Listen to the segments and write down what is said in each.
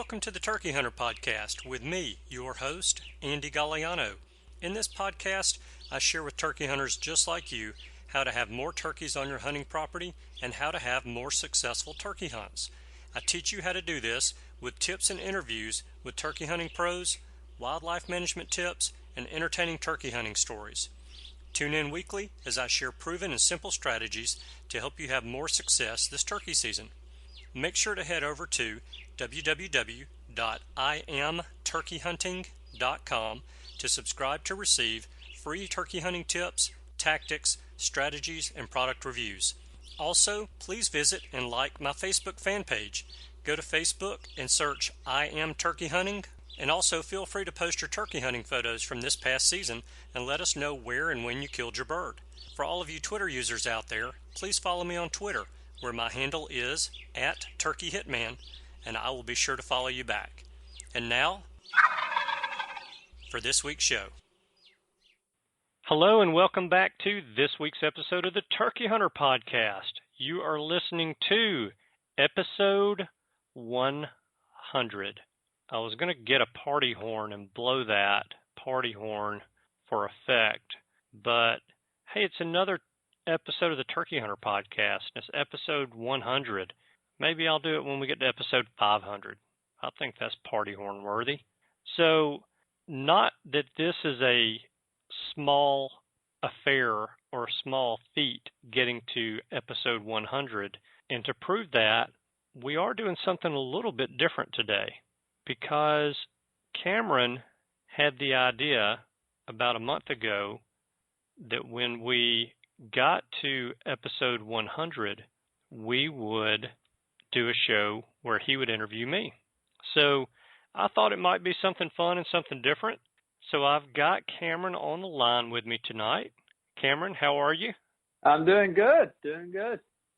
Welcome to the Turkey Hunter Podcast with me, your host, Andy Galliano. In this podcast, I share with turkey hunters just like you how to have more turkeys on your hunting property and how to have more successful turkey hunts. I teach you how to do this with tips and interviews with turkey hunting pros, wildlife management tips, and entertaining turkey hunting stories. Tune in weekly as I share proven and simple strategies to help you have more success this turkey season. Make sure to head over to www.iamturkeyhunting.com to subscribe to receive free turkey hunting tips, tactics, strategies, and product reviews. Also, please visit and like my Facebook fan page. Go to Facebook and search I Am Turkey Hunting, and also feel free to post your turkey hunting photos from this past season and let us know where and when you killed your bird. For all of you Twitter users out there, please follow me on Twitter, where my handle is @TurkeyHitman, and I will be sure to follow you back. And now, for this week's show. Hello and welcome back to this week's episode of the Turkey Hunter Podcast. You are listening to episode 100. I was going to get a party horn and blow that party horn for effect, but hey, it's another episode of the Turkey Hunter Podcast. It's episode 100. Maybe I'll do it when we get to episode 500. I think that's party horn worthy. So, not that this is a small affair or small feat getting to episode 100. And to prove that, we are doing something a little bit different today, because Cameron had the idea about a month ago that when we got to episode 100, we would do a show where he would interview me. So I thought it might be something fun and something different. So I've got Cameron on the line with me tonight. Cameron, how are you? I'm doing good.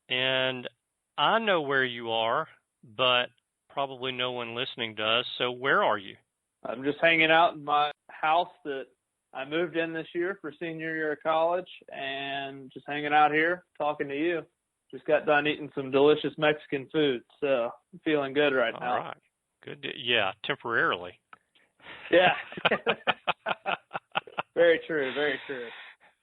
And I know where you are, but probably no one listening does. So where are you? I'm just hanging out in my house that I moved in this year for senior year of college, and just hanging out here talking to you. Just got done eating some delicious Mexican food, so I'm feeling good right now. All right. Good. Yeah, temporarily. Yeah. Very true.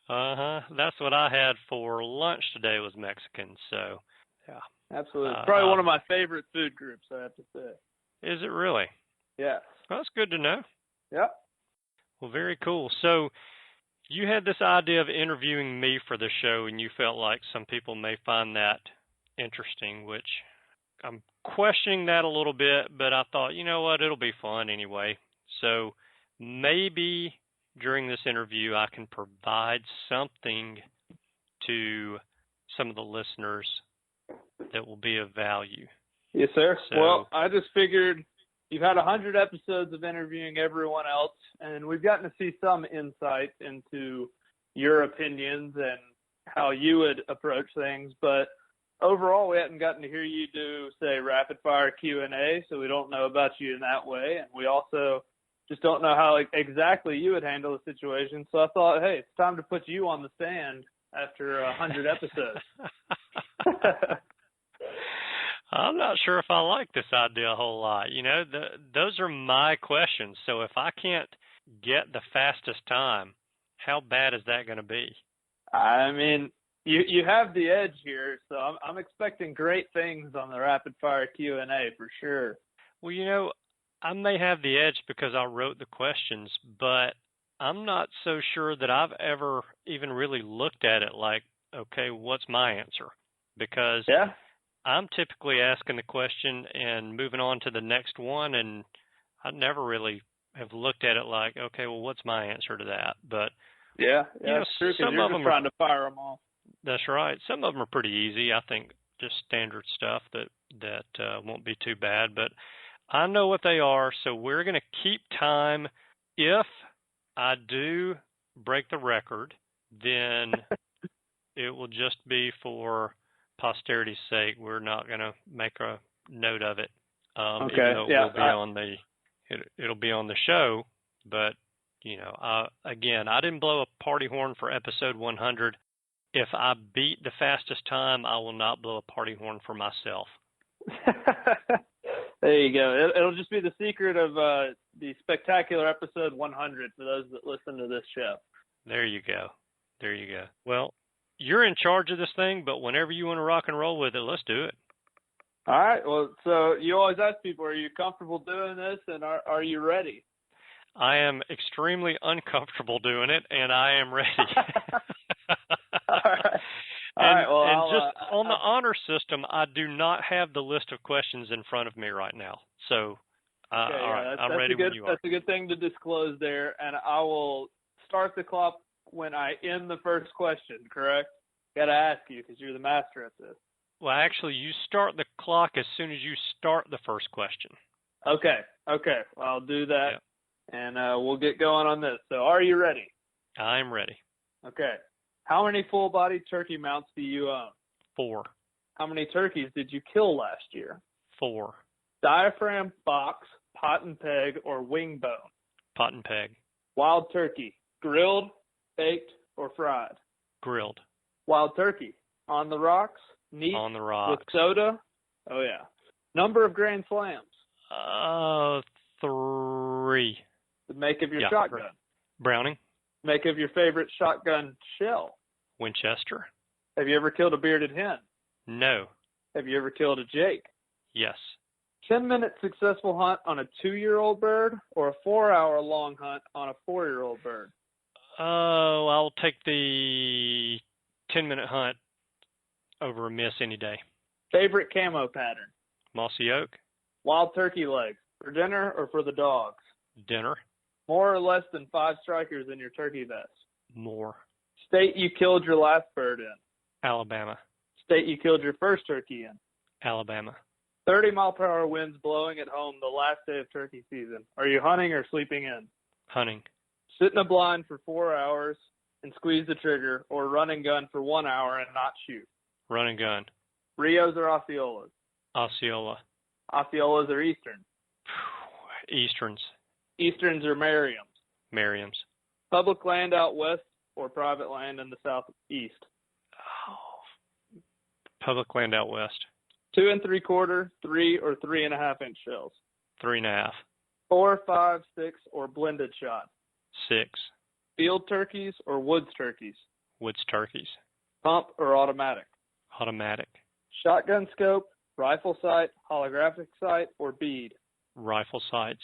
That's what I had for lunch today was Mexican, so yeah. Absolutely. Probably one of my favorite food groups, I have to say. Is it really? Yeah. Well, that's good to know. Yep. Well, very cool. So you had this idea of interviewing me for the show, and you felt like some people may find that interesting, which I'm questioning that a little bit, but I thought, you know what, it'll be fun anyway. So maybe during this interview I can provide something to some of the listeners that will be of value. Yes, sir. So, well, I just figured you've had 100 episodes of interviewing everyone else, and we've gotten to see some insight into your opinions and how you would approach things. But overall, we haven't gotten to hear you do, say, Rapid Fire Q&A, so we don't know about you in that way. And we also just don't know how exactly you would handle the situation. So I thought, hey, it's time to put you on the stand after 100 episodes. I'm not sure if I like this idea a whole lot. You know, those are my questions. So if I can't get the fastest time, how bad is that going to be? I mean, you have the edge here, so I'm expecting great things on the Rapid Fire Q&A for sure. Well, you know, I may have the edge because I wrote the questions, but I'm not so sure that I've ever even really looked at it like, okay, what's my answer? Because I'm typically asking the question and moving on to the next one, and I never really have looked at it like, okay, well, what's my answer to that? But yeah, you know, it's true, some you're of just them trying to fire them all. That's right. Some of them are pretty easy. I think just standard stuff that won't be too bad. But I know what they are, so we're going to keep time. If I do break the record, then it will just be for posterity's sake. We're not going to make a note of it. Okay. Even though it'll be on the show. But you know, again, I didn't blow a party horn for episode 100. If I beat the fastest time, I will not blow a party horn for myself. There you go. It'll just be the secret of the spectacular episode 100 for those that listen to this show. There you go. There you go. Well, you're in charge of this thing, but whenever you want to rock and roll with it, let's do it. All right. Well, so you always ask people, are you comfortable doing this, and are you ready? I am extremely uncomfortable doing it, and I am ready. All right. All right. Well, on the honor system, I do not have the list of questions in front of me right now. So, all right, I'm ready when you are. That's a good thing to disclose there, and I will start the clock when I end the first question, correct? Got to ask you because you're the master at this. Well, actually, you start the clock as soon as you start the first question. Okay. Well, I'll do that, and we'll get going on this. So are you ready? I'm ready. Okay. How many full-body turkey mounts do you own? 4. How many turkeys did you kill last year? 4. Diaphragm, box, pot and peg, or wing bone? Pot and peg. Wild turkey, grilled, baked, or fried? Grilled. Wild turkey, on the rocks, neat, on the rocks, with soda? Oh, yeah. Number of grand slams? 3. The make of your shotgun? Browning. Make of your favorite shotgun shell? Winchester. Have you ever killed a bearded hen? No. Have you ever killed a jake? Yes. 10-minute successful hunt on a 2-year-old bird or a 4-hour long hunt on a 4-year-old bird? Oh, I'll take the 10-minute hunt over a miss any day. Favorite camo pattern? Mossy oak. Wild turkey legs, for dinner or for the dogs? Dinner. More or less than 5 strikers in your turkey vest? More. State you killed your last bird in? Alabama. State you killed your first turkey in? Alabama. 30-mile-per-hour winds blowing at home the last day of turkey season. Are you hunting or sleeping in? Hunting. Sit in a blind for 4 hours and squeeze the trigger, or run and gun for 1 hour and not shoot? Run and gun. Rios or Osceolas? Osceola. Osceolas or Eastern? Easterns. Easterns or Merriams? Merriams. Public land out west or private land in the southeast? Oh. Public land out west. 2 3/4, 3 or 3.5-inch shells? 3.5. 4, 5, 6 or blended shot? 6. Field turkeys or woods turkeys? Woods turkeys. Pump or automatic? Automatic. Shotgun scope, rifle sight, holographic sight, or bead? Rifle sights.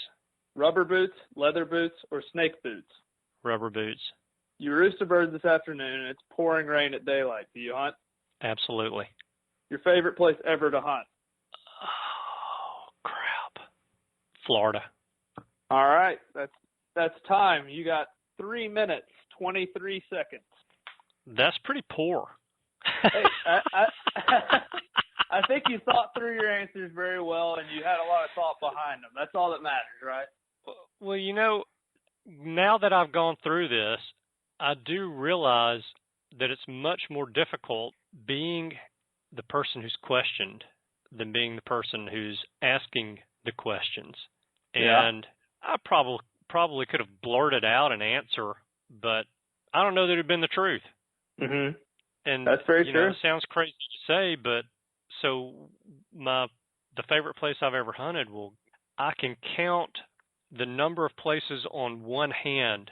Rubber boots, leather boots, or snake boots? Rubber boots. You roost a bird this afternoon and it's pouring rain at daylight. Do you hunt? Absolutely. Your favorite place ever to hunt? Oh, crap. Florida. All right. That's time. You got 3 minutes, 23 seconds. That's pretty poor. Hey, I think you thought through your answers very well, and you had a lot of thought behind them. That's all that matters, right? Well, you know, now that I've gone through this, I do realize that it's much more difficult being the person who's questioned than being the person who's asking the questions. Yeah. And I probably could have blurted out an answer, but I don't know that it had been the truth. Mm-hmm. And that's very true. It sounds crazy to say, but so the favorite place I've ever hunted, well, I can count the number of places on one hand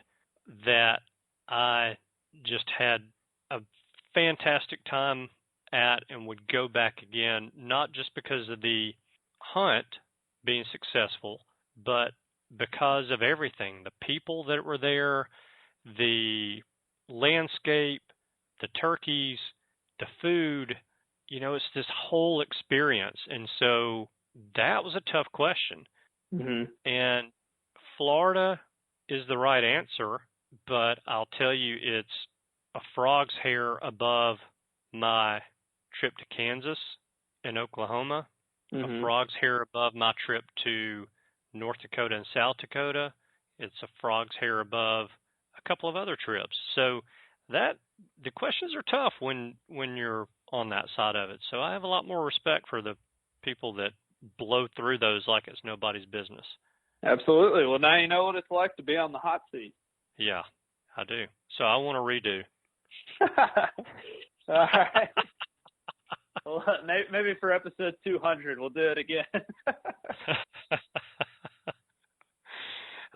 that I just had a fantastic time at and would go back again, not just because of the hunt being successful, but because of everything, the people that were there, the landscape, the turkeys, the food, it's this whole experience. And so that was a tough question. Mm-hmm. And Florida is the right answer, but I'll tell you it's a frog's hair above my trip to Kansas and Oklahoma, a frog's hair above my trip to North Dakota and South Dakota. It's a frog's hair above a couple of other trips. So the questions are tough when you're on that side of it. So I have a lot more respect for the people that blow through those like it's nobody's business. Absolutely. Well, now you know what it's like to be on the hot seat. Yeah, I do. So I want to redo. All right. Well, maybe for episode 200, we'll do it again.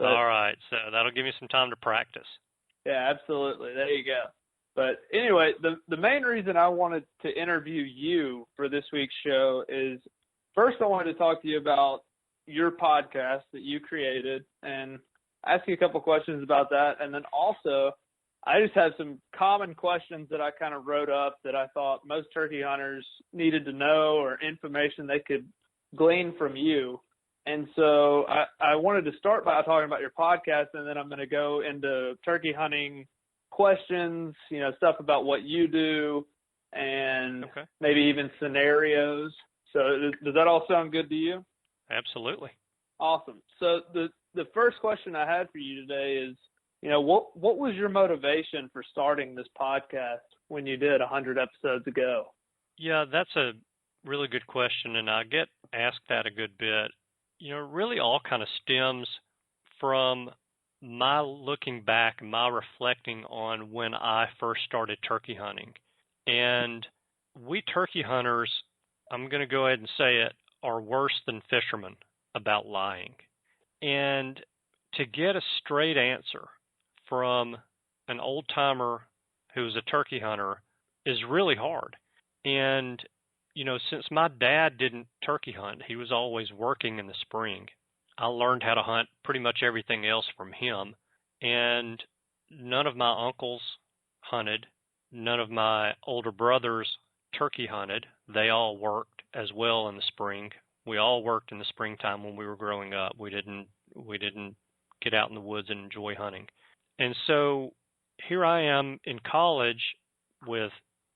All right, so that'll give me some time to practice. Yeah, absolutely. There you go. But anyway, the main reason I wanted to interview you for this week's show is, first I wanted to talk to you about your podcast that you created and ask you a couple questions about that. And then also, I just had some common questions that I kind of wrote up that I thought most turkey hunters needed to know, or information they could glean from you. And so I wanted to start by talking about your podcast, and then I'm going to go into turkey hunting questions, stuff about what you do, and maybe even scenarios. So does that all sound good to you? Absolutely. Awesome. So the first question I had for you today is, what was your motivation for starting this podcast when you did 100 episodes ago? Yeah, that's a really good question, and I get asked that a good bit. It really all kind of stems from my looking back, my reflecting on when I first started turkey hunting. And we turkey hunters, I'm going to go ahead and say it, are worse than fishermen about lying. And to get a straight answer from an old-timer who's a turkey hunter is really hard. And since my dad didn't turkey hunt, he was always working in the spring. I learned how to hunt pretty much everything else from him. And none of my uncles hunted. None of my older brothers turkey hunted. They all worked as well in the spring. We all worked in the springtime when we were growing up. We didn't get out in the woods and enjoy hunting. And so here I am in college with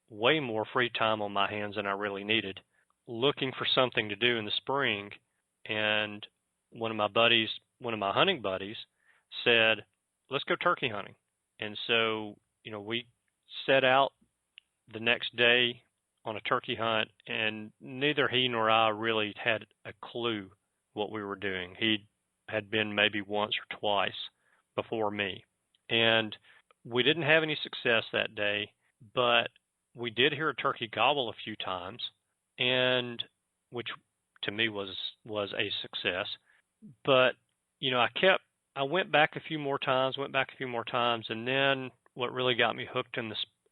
way more free time on my hands than I really needed, looking for something to do in the spring. And one of my hunting buddies said, let's go turkey hunting. And so, we set out the next day on a turkey hunt, and neither he nor I really had a clue what we were doing. He had been maybe once or twice before me. And we didn't have any success that day, but we did hear a turkey gobble a few times, and which to me was a success. But I went back a few more times, and then what really got me hooked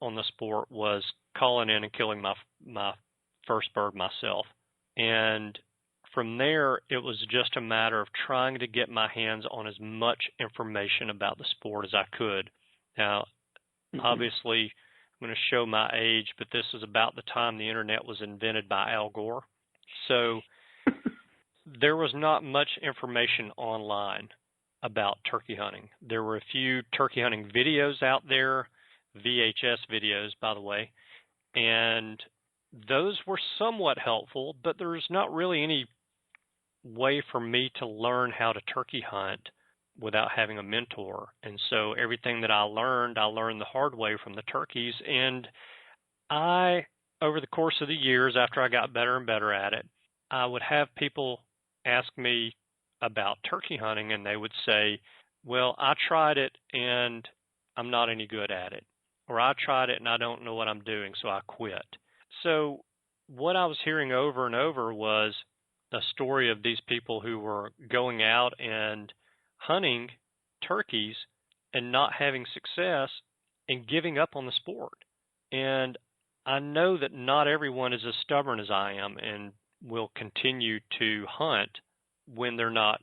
on the sport was calling in and killing my first bird myself. And from there, it was just a matter of trying to get my hands on as much information about the sport as I could. Now, obviously, I'm going to show my age, but this is about the time the internet was invented by Al Gore. So there was not much information online about turkey hunting. There were a few turkey hunting videos out there, VHS videos, by the way, and those were somewhat helpful, but there's not really any way for me to learn how to turkey hunt without having a mentor. And so everything that I learned the hard way from the turkeys. And over the course of the years, after I got better and better at it, I would have people ask me about turkey hunting, and they would say, well, I tried it and I'm not any good at it. Or I tried it and I don't know what I'm doing, so I quit. So what I was hearing over and over was a story of these people who were going out and hunting turkeys and not having success and giving up on the sport. And I know that not everyone is as stubborn as I am and will continue to hunt when they're not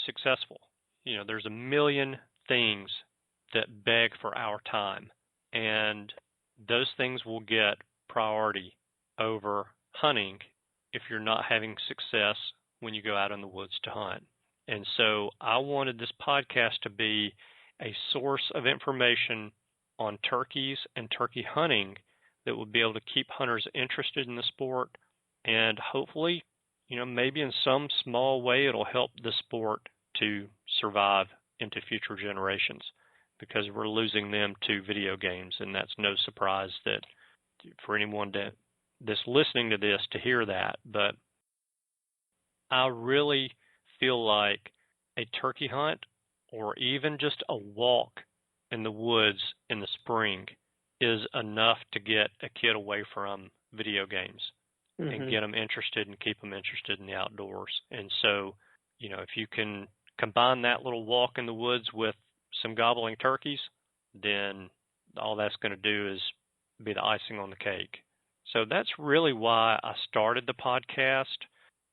successful. There's a million things that beg for our time, and those things will get priority over hunting if you're not having success when you go out in the woods to hunt. And so I wanted this podcast to be a source of information on turkeys and turkey hunting that would be able to keep hunters interested in the sport, and hopefully, maybe in some small way it'll help the sport to survive into future generations, because we're losing them to video games, and that's no surprise that for anyone that's listening to this to hear that. But I really feel like a turkey hunt, or even just a walk in the woods in the spring, is enough to get a kid away from video games. and get them interested and keep them interested in the outdoors. And so, if you can combine that little walk in the woods with some gobbling turkeys, then all that's going to do is be the icing on the cake. So that's really why I started the podcast.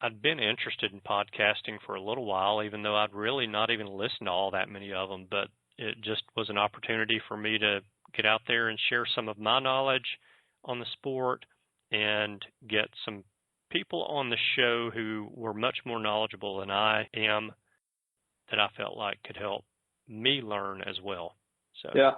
I'd been interested in podcasting for a little while, even though I'd really not even listened to all that many of them, but it just was an opportunity for me to get out there and share some of my knowledge on the sport and get some people on the show who were much more knowledgeable than I am that I felt like could help me learn as well. So yeah,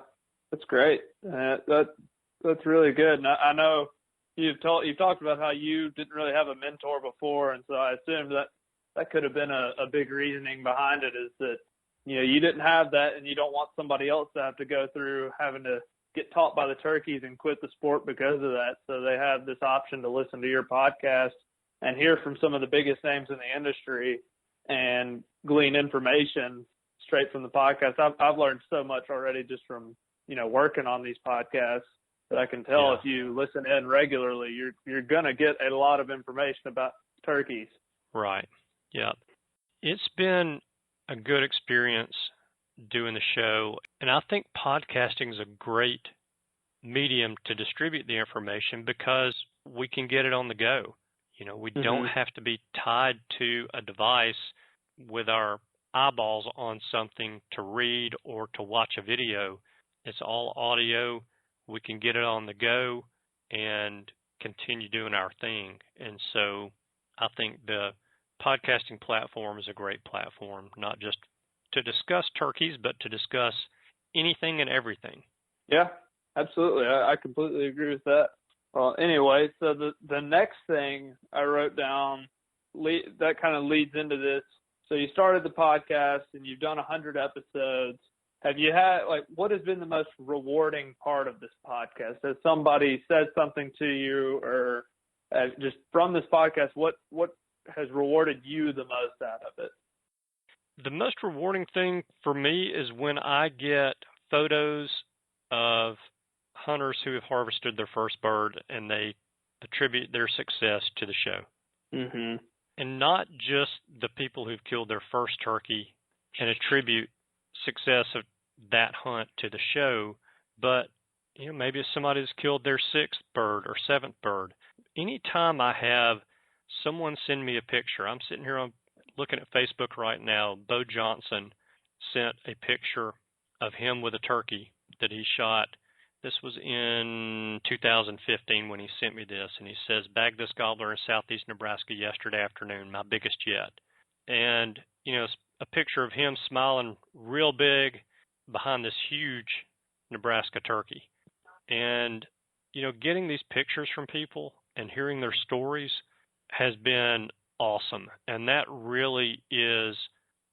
that's great. That's really good. And I know you've talked about how you didn't really have a mentor before, and so I assume that could have been a big reasoning behind it, is that you didn't have that, and you don't want somebody else to have to go through having to get taught by the turkeys and quit the sport because of that. So they have this option to listen to your podcast and hear from some of the biggest names in the industry and glean information straight from the podcast. I've learned so much already just from, working on these podcasts, that I can tell if you listen in regularly, you're going to get a lot of information about turkeys. Right. Yeah. It's been a good experience doing the show, and I think podcasting is a great medium to distribute the information because we can get it on the go. We don't have to be tied to a device with our eyeballs on something to read or to watch a video. It's all audio. We can get it on the go and continue doing our thing. And so I think the podcasting platform is a great platform, not just to discuss turkeys, but to discuss anything and everything. Yeah, absolutely. I completely agree with that. Well, anyway, so the next thing I wrote down that kind of leads into this. So you started the podcast and you've done 100 episodes. Have you had, what has been the most rewarding part of this podcast? Has somebody said something to you, or just from this podcast, what has rewarded you the most out of it? The most rewarding thing for me is when I get photos of hunters who have harvested their first bird and they attribute their success to the show. Mm-hmm. And not just the people who've killed their first turkey and attribute success of that hunt to the show, but maybe if somebody has killed their sixth bird or seventh bird. Anytime I have someone send me a picture, I'm sitting here looking at Facebook right now. Bo Johnson sent a picture of him with a turkey that he shot. This was in 2015 when he sent me this, and he says, "Bagged this gobbler in southeast Nebraska yesterday afternoon, my biggest yet." And, it's a picture of him smiling real big behind this huge Nebraska turkey. And, getting these pictures from people and hearing their stories has been awesome. And that really is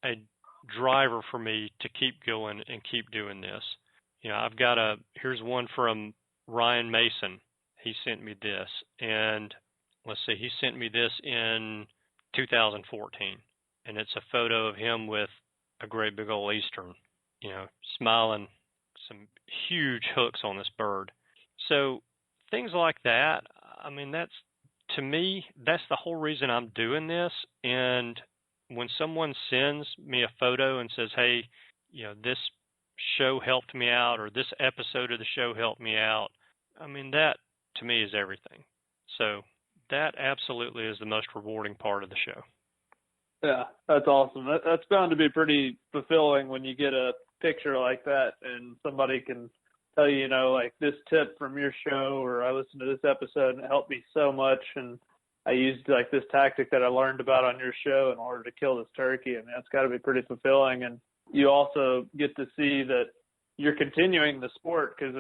a driver for me to keep going and keep doing this. I've got here's one from Ryan Mason. He sent me this, and let's see, he sent me this in 2014, and it's a photo of him with a great big old Eastern, smiling, some huge hooks on this bird. So things like that, to me, that's the whole reason I'm doing this. And when someone sends me a photo and says, "Hey, this show helped me out," or "this episode of the show helped me out," that to me is everything. So that absolutely is the most rewarding part of the show. Yeah, that's awesome. That's bound to be pretty fulfilling when you get a picture like that and somebody can tell you, this tip from your show, or I listened to this episode and it helped me so much, and I used this tactic that I learned about on your show in order to kill this turkey. That's got to be pretty fulfilling. And you also get to see that you're continuing the sport, because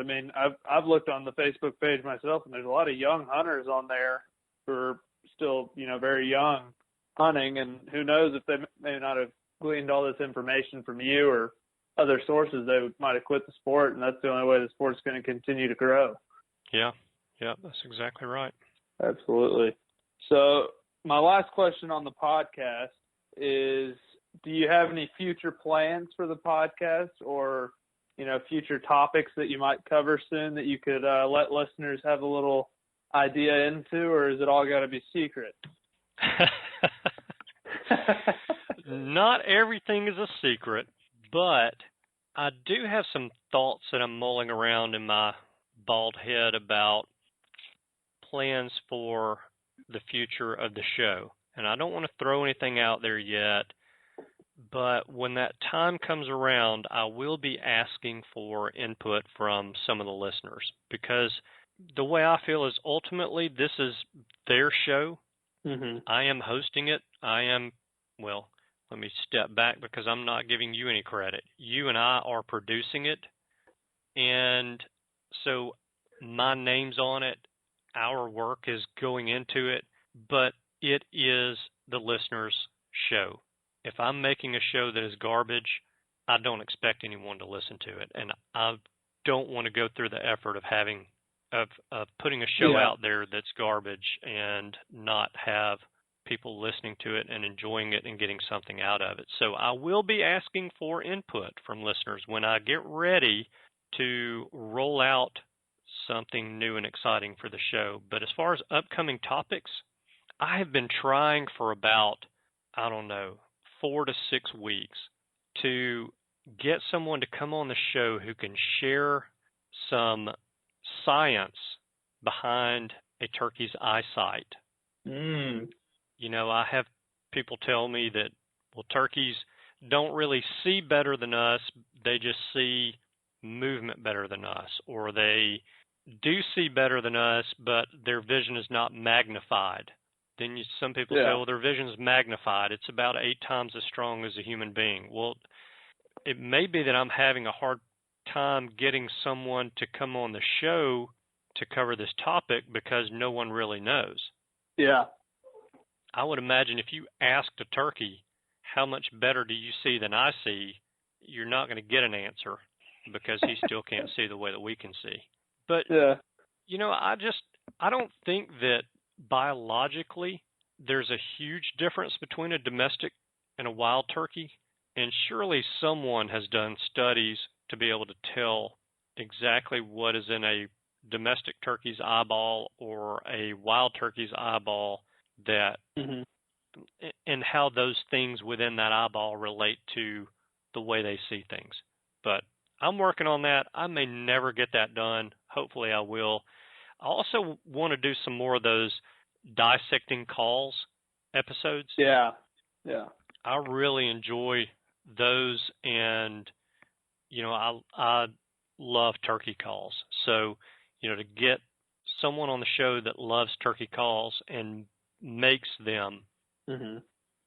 I've looked on the Facebook page myself, and there's a lot of young hunters on there who are still very young hunting, and who knows if they may not have gleaned all this information from you or other sources, they might have quit the sport, and that's the only way the sport's going to continue to grow. Yeah, that's exactly right. Absolutely. So my last question on the podcast is, do you have any future plans for the podcast, or, future topics that you might cover soon that you could let listeners have a little idea into, or is it all got to be secret? Not everything is a secret, but I do have some thoughts that I'm mulling around in my bald head about plans for the future of the show. And I don't want to throw anything out there yet, but when that time comes around, I will be asking for input from some of the listeners, because the way I feel is ultimately this is their show. Mm-hmm. I am hosting it. Well, let me step back because I'm not giving you any credit. You and I are producing it. And so my name's on it. Our work is going into it, but it is the listener's show. If I'm making a show that is garbage, I don't expect anyone to listen to it. And I don't want to go through the effort of putting a show out there that's garbage and not have people listening to it and enjoying it and getting something out of it. So I will be asking for input from listeners when I get ready to roll out something new and exciting for the show. But as far as upcoming topics, I have been trying for about, 4 to 6 weeks to get someone to come on the show who can share some science behind a turkey's eyesight. I have people tell me that, well, turkeys don't really see better than us. They just see movement better than us, or they do see better than us, but their vision is not magnified. Then some people say, well, their vision is magnified. It's about 8 times as strong as a human being. Well, it may be that I'm having a hard time getting someone to come on the show to cover this topic because no one really knows. Yeah. I would imagine if you asked a turkey, how much better do you see than I see, you're not going to get an answer because he still can't see the way that we can see. But, I don't think that biologically there's a huge difference between a domestic and a wild turkey. And surely someone has done studies to be able to tell exactly what is in a domestic turkey's eyeball or a wild turkey's eyeball and how those things within that eyeball relate to the way they see things. But I'm working on that. I may never get that done. Hopefully I will. I also want to do some more of those dissecting calls episodes. Yeah. I really enjoy those, and I love turkey calls. So, to get someone on the show that loves turkey calls and makes them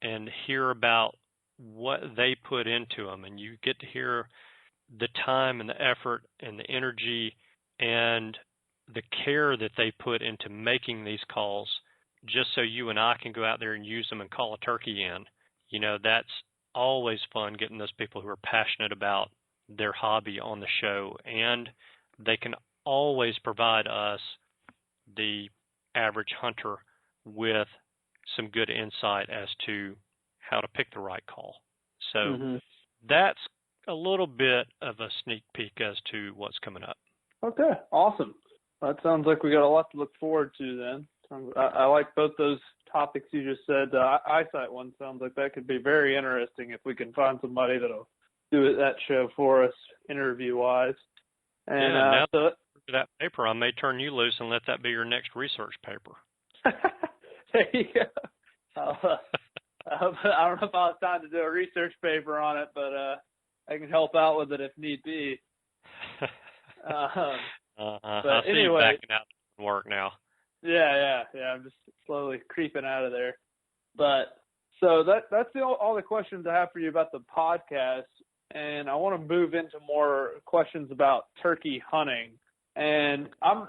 and hear about what they put into them, and you get to hear the time and the effort and the energy and the care that they put into making these calls just so you and I can go out there and use them and call a turkey in. That's always fun, getting those people who are passionate about their hobby on the show, and they can always provide us, the average hunter, with some good insight as to how to pick the right call. So that's a little bit of a sneak peek as to what's coming up. Okay, awesome. That sounds like we got a lot to look forward to then. I like both those topics you just said. The eyesight one sounds like that could be very interesting if we can find somebody that'll do that show for us interview-wise. And now that paper, I may turn you loose and let that be your next research paper. There you go. I don't know if I'll have time to do a research paper on it, but I can help out with it if need be. I see anyway, you backing out of work now. Yeah. I'm just slowly creeping out of there. But so that's all the questions I have for you about the podcast. And I want to move into more questions about turkey hunting. And I'm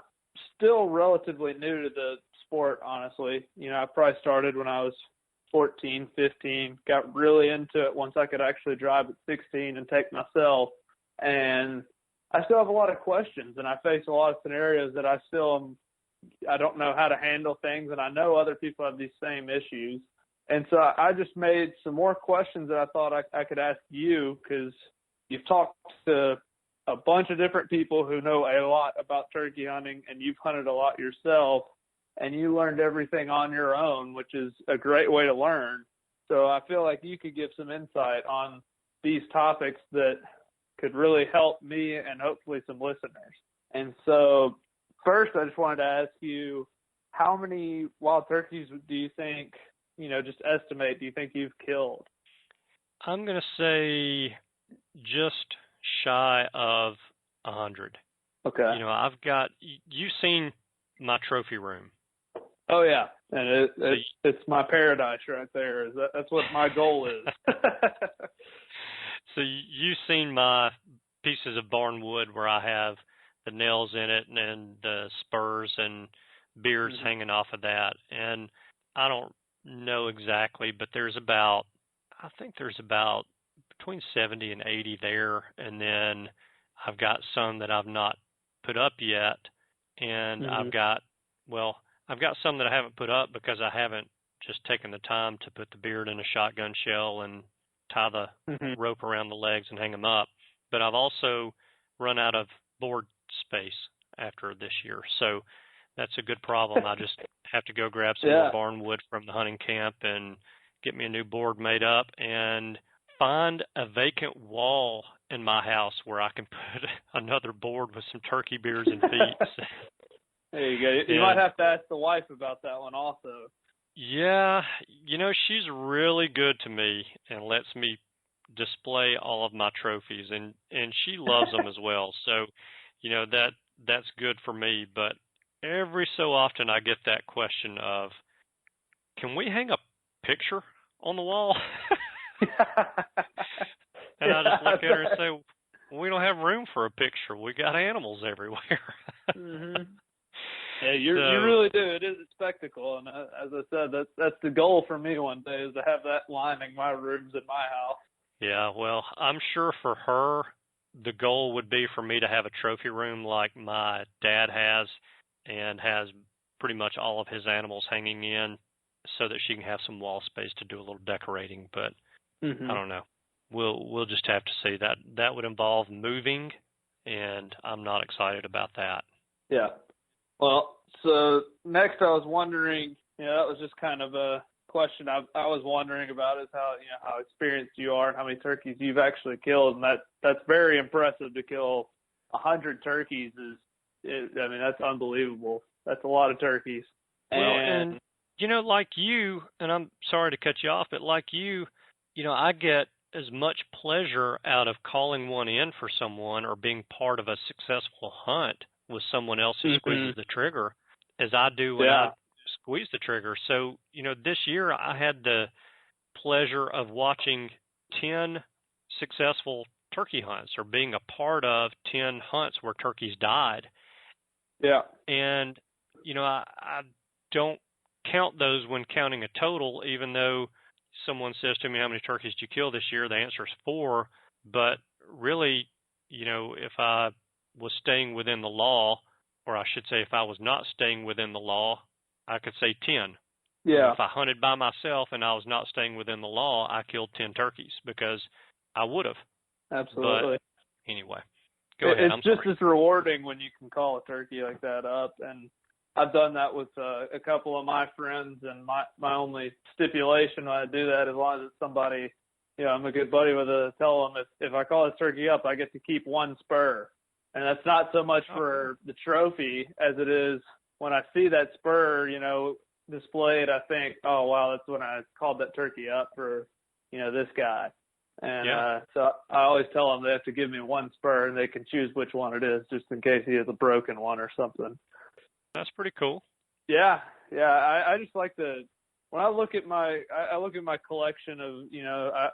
still relatively new to the sport, honestly. I probably started when I was 14, 15, got really into it once I could actually drive at 16 and take myself. And I still have a lot of questions, and I face a lot of scenarios that I don't know how to handle things, and I know other people have these same issues. And so I just made some more questions that I thought I could ask you, because you've talked to a bunch of different people who know a lot about turkey hunting, and you've hunted a lot yourself. and you learned everything on your own, which is a great way to learn. So I feel like you could give some insight on these topics that could really help me and hopefully some listeners. And so first, I just wanted to ask you, how many wild turkeys do you think, just estimate, do you think you've killed? I'm going to say just shy of 100. Okay. I've got, you've seen my trophy room. Oh, yeah. And it's my paradise right there. That's what my goal is. So you've seen my pieces of barnwood where I have the nails in it and the spurs and beards hanging off of that. And I don't know exactly, but I think there's about between 70 and 80 there. And then I've got some that I've not put up yet. And I've got some that I haven't put up because I haven't just taken the time to put the beard in a shotgun shell and tie the rope around the legs and hang them up. But I've also run out of board space after this year. So that's a good problem. I just have to go grab some more barnwood from the hunting camp and get me a new board made up and find a vacant wall in my house where I can put another board with some turkey beards and feet. There you go. You might have to ask the wife about that one also. Yeah, she's really good to me and lets me display all of my trophies, and she loves them as well. So, that's good for me. But every so often I get that question of, can we hang a picture on the wall? And I just look at her and say, we don't have room for a picture. We got animals everywhere. Yeah, you really do. It is a spectacle, and as I said, that's the goal for me one day, is to have that lining my rooms in my house. Yeah, well, I'm sure for her, the goal would be for me to have a trophy room like my dad has, and has pretty much all of his animals hanging in, so that she can have some wall space to do a little decorating. But I don't know. We'll just have to see. That would involve moving, and I'm not excited about that. Yeah. Well, so next I was wondering, that was just kind of a question I was wondering about, is how experienced you are and how many turkeys you've actually killed. And that's very impressive to kill 100 turkeys. That's unbelievable. That's a lot of turkeys. Well, and like you, and I'm sorry to cut you off, but like you, I get as much pleasure out of calling one in for someone or being part of a successful hunt with someone else who squeezes the trigger as I do when I squeeze the trigger. So, this year I had the pleasure of watching 10 successful turkey hunts, or being a part of 10 hunts where turkeys died. Yeah. And, I don't count those when counting a total, even though someone says to me, how many turkeys did you kill this year? The answer is 4. But really, if I was staying within the law, or I should say if I was not staying within the law, I could say 10. Yeah. If I hunted by myself and I was not staying within the law, I killed 10 turkeys because I would have. Absolutely. But anyway, go ahead. It's just as rewarding when you can call a turkey like that up. And I've done that with a couple of my friends, and my only stipulation when I do that, as long as it's somebody, I'm a good buddy with, tell them if I call this turkey up, I get to keep one spur. And that's not so much for the trophy as it is when I see that spur, displayed, I think, oh, wow, that's when I called that turkey up for, this guy. And so I always tell them they have to give me one spur, and they can choose which one it is, just in case he has a broken one or something. That's pretty cool. Yeah. I just like when I look at my collection of,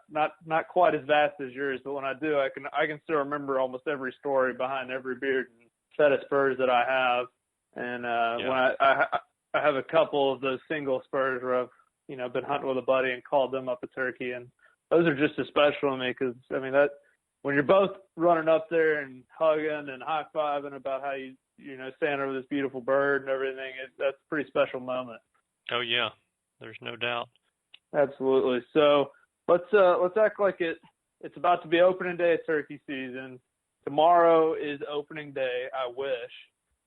not quite as vast as yours, but when I do, I can still remember almost every story behind every beard and set of spurs that I have. And when I have a couple of those single spurs where I've, been hunting with a buddy and called them up a turkey, and those are just as special to me, because that when you're both running up there and hugging and high fiving about how you stand over this beautiful bird and everything, that's a pretty special moment. Oh yeah. There's no doubt. Absolutely. So let's act like it's about to be opening day of turkey season. Tomorrow is opening day, I wish.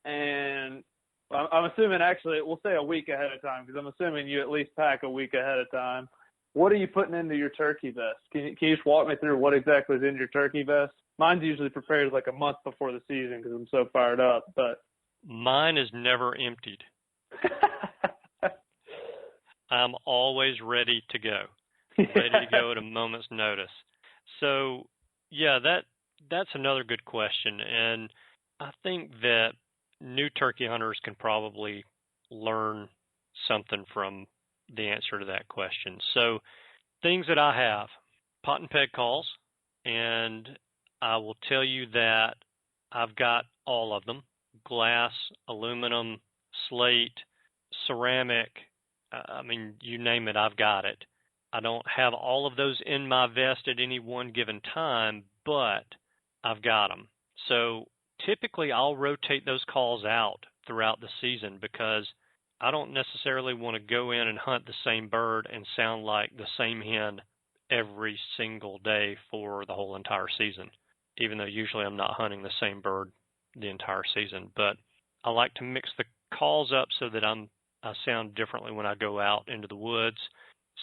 And I'm assuming actually we'll say a week ahead of time because I'm assuming you at least pack a week ahead of time. What are you putting into your turkey vest? Can you just walk me through what exactly is in your turkey vest? Mine's usually prepared like a month before the season because I'm so fired up. But mine is never emptied. I'm always ready to go, ready to go at a moment's notice. So, yeah, that's another good question, and I think that new turkey hunters can probably learn something from the answer to that question. So, things that I have, pot and peg calls, and I will tell you that I've got all of them: glass, aluminum, slate, ceramic. I mean, you name it, I've got it. I don't have all of those in my vest at any one given time, but I've got them. So typically I'll rotate those calls out throughout the season because I don't necessarily want to go in and hunt the same bird and sound like the same hen every single day for the whole entire season, even though usually I'm not hunting the same bird the entire season. But I like to mix the calls up so that I sound differently when I go out into the woods.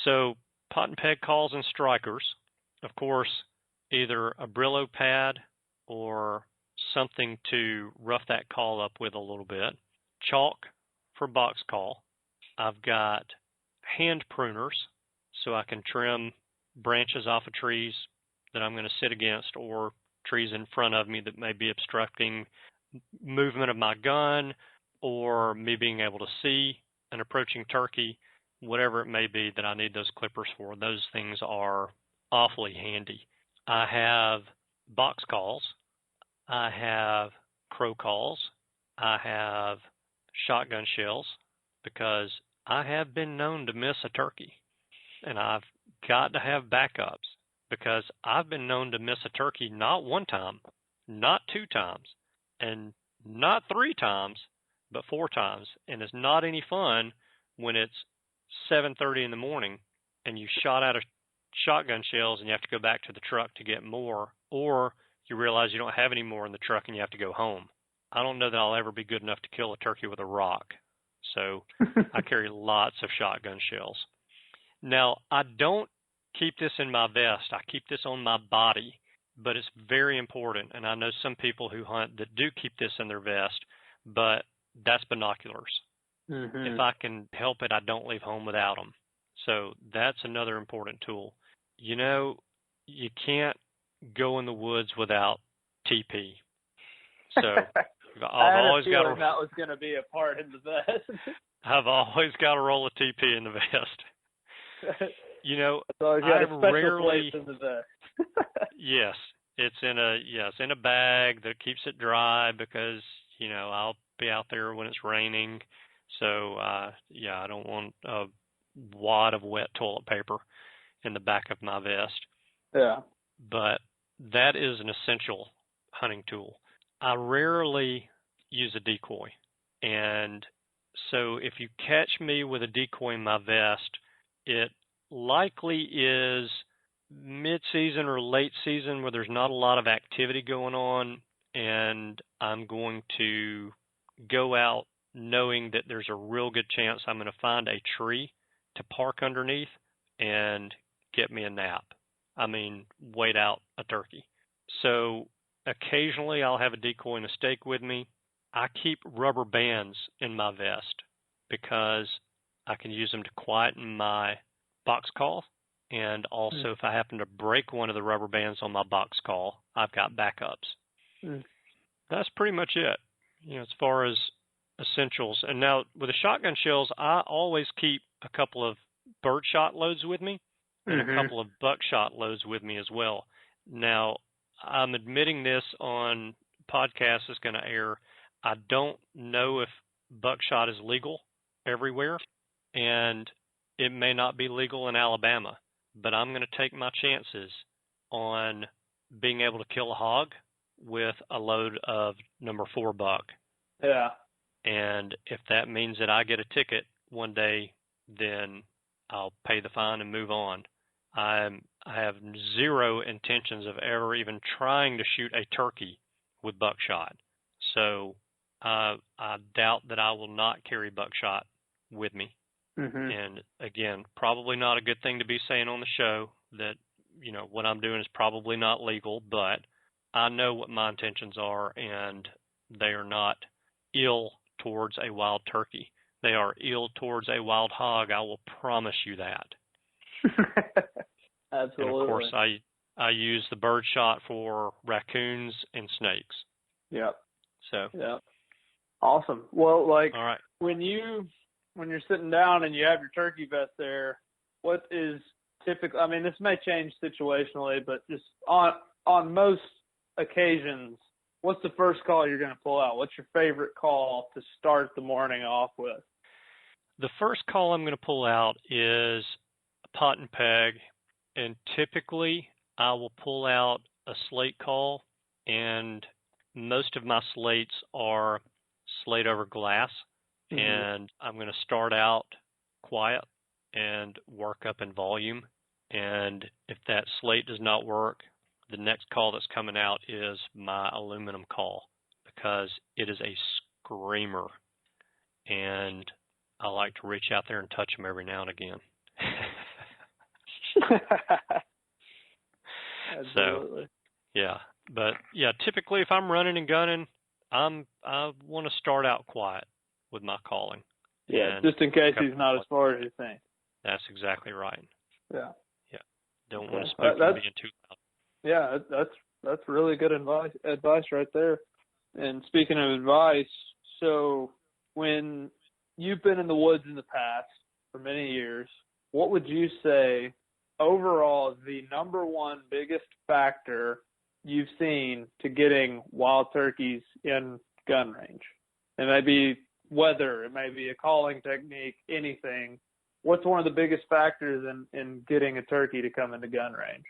So pot and peg calls and strikers, of course, either a Brillo pad or something to rough that call up with a little bit. Chalk for box call. I've got hand pruners so I can trim branches off of trees that I'm going to sit against or trees in front of me that may be obstructing movement of my gun or me being able to see an approaching turkey, whatever it may be that I need those clippers for. Those things are awfully handy. I have box calls. I have crow calls. I have shotgun shells because I have been known to miss a turkey, and I've got to have backups because I've been known to miss a turkey not one time, not two times, and not three times, but four times. And it's not any fun when it's 7:30 in the morning and you shot out of shotgun shells and you have to go back to the truck to get more, or you realize you don't have any more in the truck and you have to go home. I don't know that I'll ever be good enough to kill a turkey with a rock. So I carry lots of shotgun shells. Now, I don't keep this in my vest. I keep this on my body, but it's very important. And I know some people who hunt that do keep this in their vest, but that's binoculars. Mm-hmm. If I can help it, I don't leave home without them. So that's another important tool. You know, you can't go in the woods without TP. So I've always got that was going to be a part in the vest. I've always got a roll of TP in the vest. You know, I rarely place in the vest. Yes, it's in a bag that keeps it dry because you know I'll be out there when it's raining. So I don't want a wad of wet toilet paper in the back of my vest. Yeah. But that is an essential hunting tool. I rarely use a decoy. And so if you catch me with a decoy in my vest, it likely is mid-season or late season where there's not a lot of activity going on, and I'm going to go out knowing that there's a real good chance I'm going to find a tree to park underneath and get me a nap. I mean, wait out a turkey. So occasionally I'll have a decoy and a stake with me. I keep rubber bands in my vest because I can use them to quieten my box call. And also, if I happen to break one of the rubber bands on my box call, I've got backups. That's pretty much it, you know, as far as essentials. And now with the shotgun shells, I always keep a couple of birdshot loads with me and a couple of buckshot loads with me as well. Now, I'm admitting this on podcast that's going to air. I don't know if buckshot is legal everywhere, and it may not be legal in Alabama, but I'm going to take my chances on being able to kill a hog with a load of number 4 buck. Yeah. And if that means that I get a ticket one day, then I'll pay the fine and move on. I have zero intentions of ever even trying to shoot a turkey with buckshot. So I doubt that I will not carry buckshot with me. Mm-hmm. And again, probably not a good thing to be saying on the show that, what I'm doing is probably not legal, but I know what my intentions are, and they are not ill towards a wild turkey. They are ill towards a wild hog. I will promise you that. Absolutely. And of course, I use the bird shot for raccoons and snakes. Yep. So. Yep. Awesome. Well, like, all right. when you're sitting down and you have your turkey vest there, what is typical? I mean, this may change situationally, but just on most occasions, what's the first call you're going to pull out? What's your favorite call to start the morning off with? The first call I'm going to pull out is a pot and peg, and typically I will pull out a slate call, and most of my slates are slate over glass, mm-hmm. and I'm going to start out quiet and work up in volume. And if that slate does not work, the next call that's coming out is my aluminum call, because it is a screamer, and I like to reach out there and touch them every now and again. Absolutely. So, yeah. But, yeah, typically if I'm running and gunning, I want to start out quiet with my calling. Yeah, just in case he's not as far as you think. That's exactly right. Yeah. Yeah. Don't want to spook him being too loud. Yeah, that's really good advice right there. And speaking of advice, so when you've been in the woods in the past for many years, what would you say overall is the number one biggest factor you've seen to getting wild turkeys in gun range? It may be weather, it may be a calling technique, anything. What's one of the biggest factors in getting a turkey to come into gun range?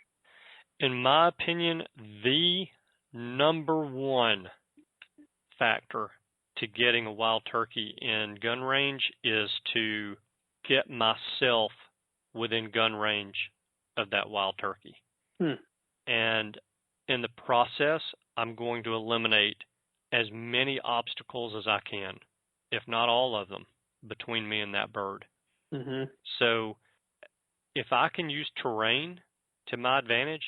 In my opinion, the number one factor to getting a wild turkey in gun range is to get myself within gun range of that wild turkey. And in the process, I'm going to eliminate as many obstacles as I can, if not all of them, between me and that bird. Mm-hmm. So if I can use terrain to my advantage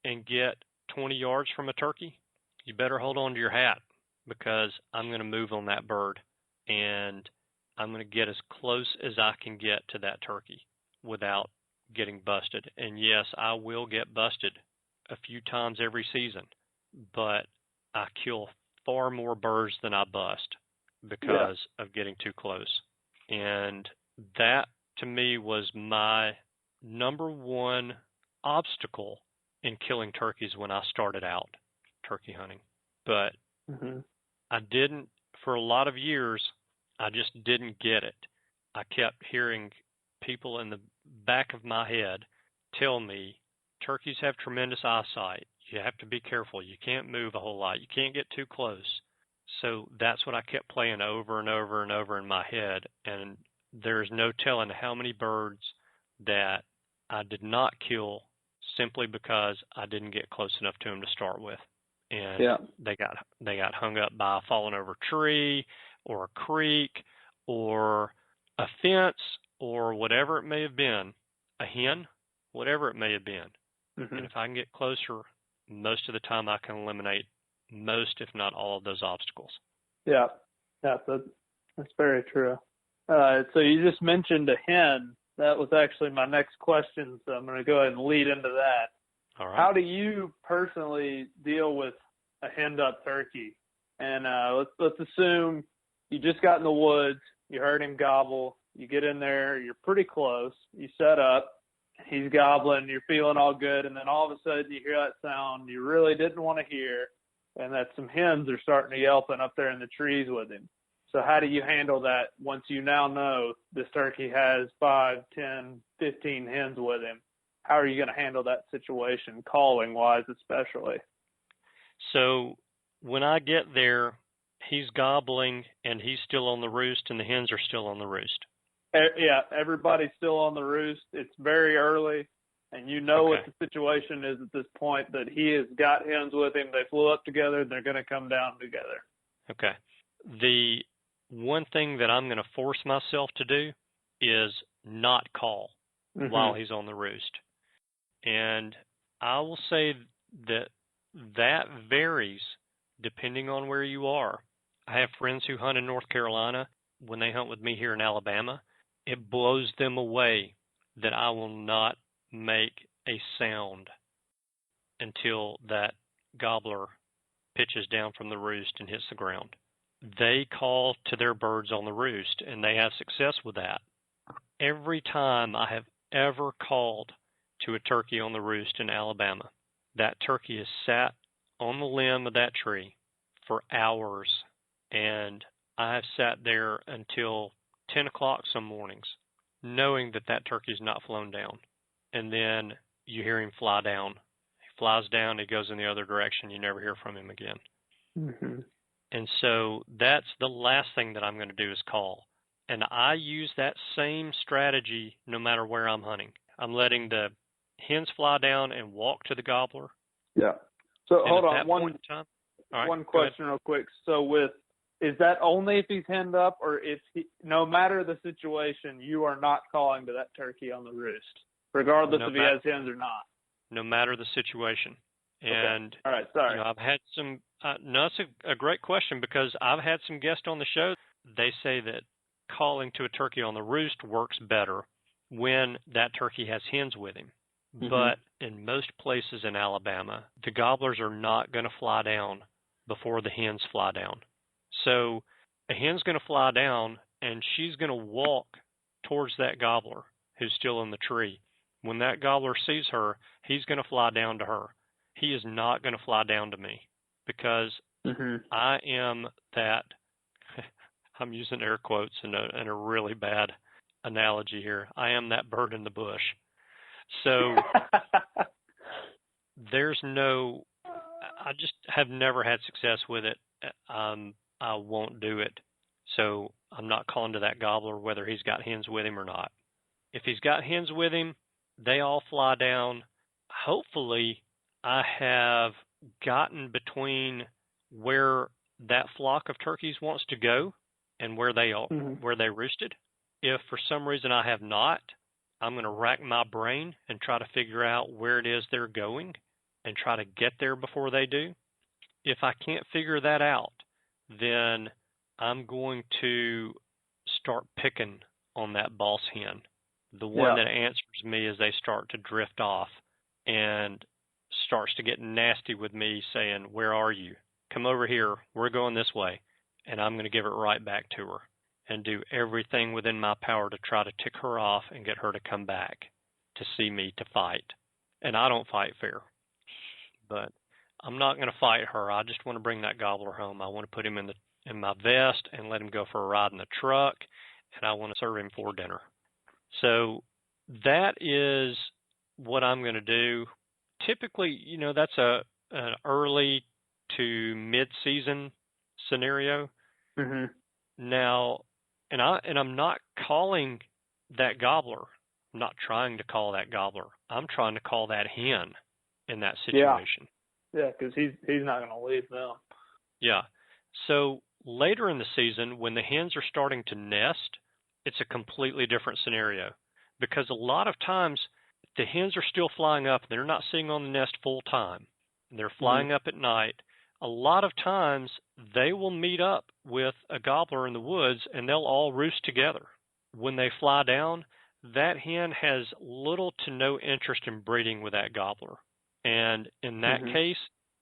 and get 20 yards from a turkey, you better hold on to your hat, because I'm going to move on that bird, and I'm going to get as close as I can get to that turkey without getting busted. And yes, I will get busted a few times every season, but I kill far more birds than I bust because of getting too close. And that, to me, was my number one obstacle in killing turkeys when I started out turkey hunting. But I didn't, for a lot of years, I just didn't get it. I kept hearing people in the back of my head tell me, turkeys have tremendous eyesight. You have to be careful. You can't move a whole lot. You can't get too close. So that's what I kept playing over and over and over in my head. And there's no telling how many birds that I did not kill simply because I didn't get close enough to them to start with. And they got hung up by a fallen over tree or a creek or a fence or whatever it may have been, a hen, whatever it may have been. And if I can get closer, most of the time I can eliminate most, if not all, of those obstacles. Yeah, that's very true. So you just mentioned a hen. That was actually my next question, so I'm going to go ahead and lead into that. All right. How do you personally deal with a henned up turkey? And let's assume you just got in the woods, you heard him gobble, you get in there, you're pretty close, you set up, he's gobbling, you're feeling all good, and then all of a sudden you hear that sound you really didn't want to hear, and that some hens are starting to yelping up there in the trees with him. So how do you handle that once you now know this turkey has 5, 10, 15 hens with him? How are you going to handle that situation, calling-wise especially? So when I get there, he's gobbling, and he's still on the roost, and the hens are still on the roost. Yeah, everybody's still on the roost. It's very early, and you know what the situation is at this point, that he has got hens with him. They flew up together. They're going to come down together. Okay. The one thing that I'm going to force myself to do is not call while he's on the roost. And I will say that varies depending on where you are. I have friends who hunt in North Carolina. When they hunt with me here in Alabama, it blows them away that I will not make a sound until that gobbler pitches down from the roost and hits the ground. They call to their birds on the roost, and they have success with that. Every time I have ever called to a turkey on the roost in Alabama, that turkey has sat on the limb of that tree for hours, and I have sat there until 10 o'clock some mornings, knowing that that turkey's not flown down. And then you hear him fly down. He flies down, he goes in the other direction, you never hear from him again. And so that's the last thing that I'm going to do is call. And I use that same strategy no matter where I'm hunting. I'm letting the hens fly down and walk to the gobbler. Yeah. So and hold on, one question real quick. So is that only if he's henned up, or if no matter the situation, you are not calling to that turkey on the roost, regardless if he has hens or not? No matter the situation. And okay. All right, sorry. I've had some. No, it's a great question, because I've had some guests on the show. They say that calling to a turkey on the roost works better when that turkey has hens with him. But in most places in Alabama, the gobblers are not going to fly down before the hens fly down. So a hen's going to fly down, and she's going to walk towards that gobbler who's still in the tree. When that gobbler sees her, he's going to fly down to her. He is not going to fly down to me, because I am that, I'm using air quotes in a really bad analogy here. I am that bird in the bush. So I just have never had success with it. I won't do it. So I'm not calling to that gobbler whether he's got hens with him or not. If he's got hens with him, they all fly down. Hopefully, I have gotten between where that flock of turkeys wants to go and where they are, where they roosted. If for some reason I have not, I'm going to rack my brain and try to figure out where it is they're going and try to get there before they do. If I can't figure that out, then I'm going to start picking on that boss hen, the one that answers me as they start to drift off and starts to get nasty with me, saying, "Where are you? Come over here. We're going this way." And I'm going to give it right back to her and do everything within my power to try to tick her off and get her to come back to see me to fight. And I don't fight fair, but I'm not going to fight her. I just want to bring that gobbler home. I want to put him in my vest and let him go for a ride in the truck, and I want to serve him for dinner. So that is what I'm going to do. Typically, that's an early to mid-season scenario. Now, and I'm not calling that gobbler. I'm not trying to call that gobbler. I'm trying to call that hen in that situation. Yeah, because he's not going to leave them. Yeah. So later in the season, when the hens are starting to nest, it's a completely different scenario, because a lot of times the hens are still flying up. They're not sitting on the nest full time. They're flying up at night. A lot of times they will meet up with a gobbler in the woods, and they'll all roost together. When they fly down, that hen has little to no interest in breeding with that gobbler. And in that case,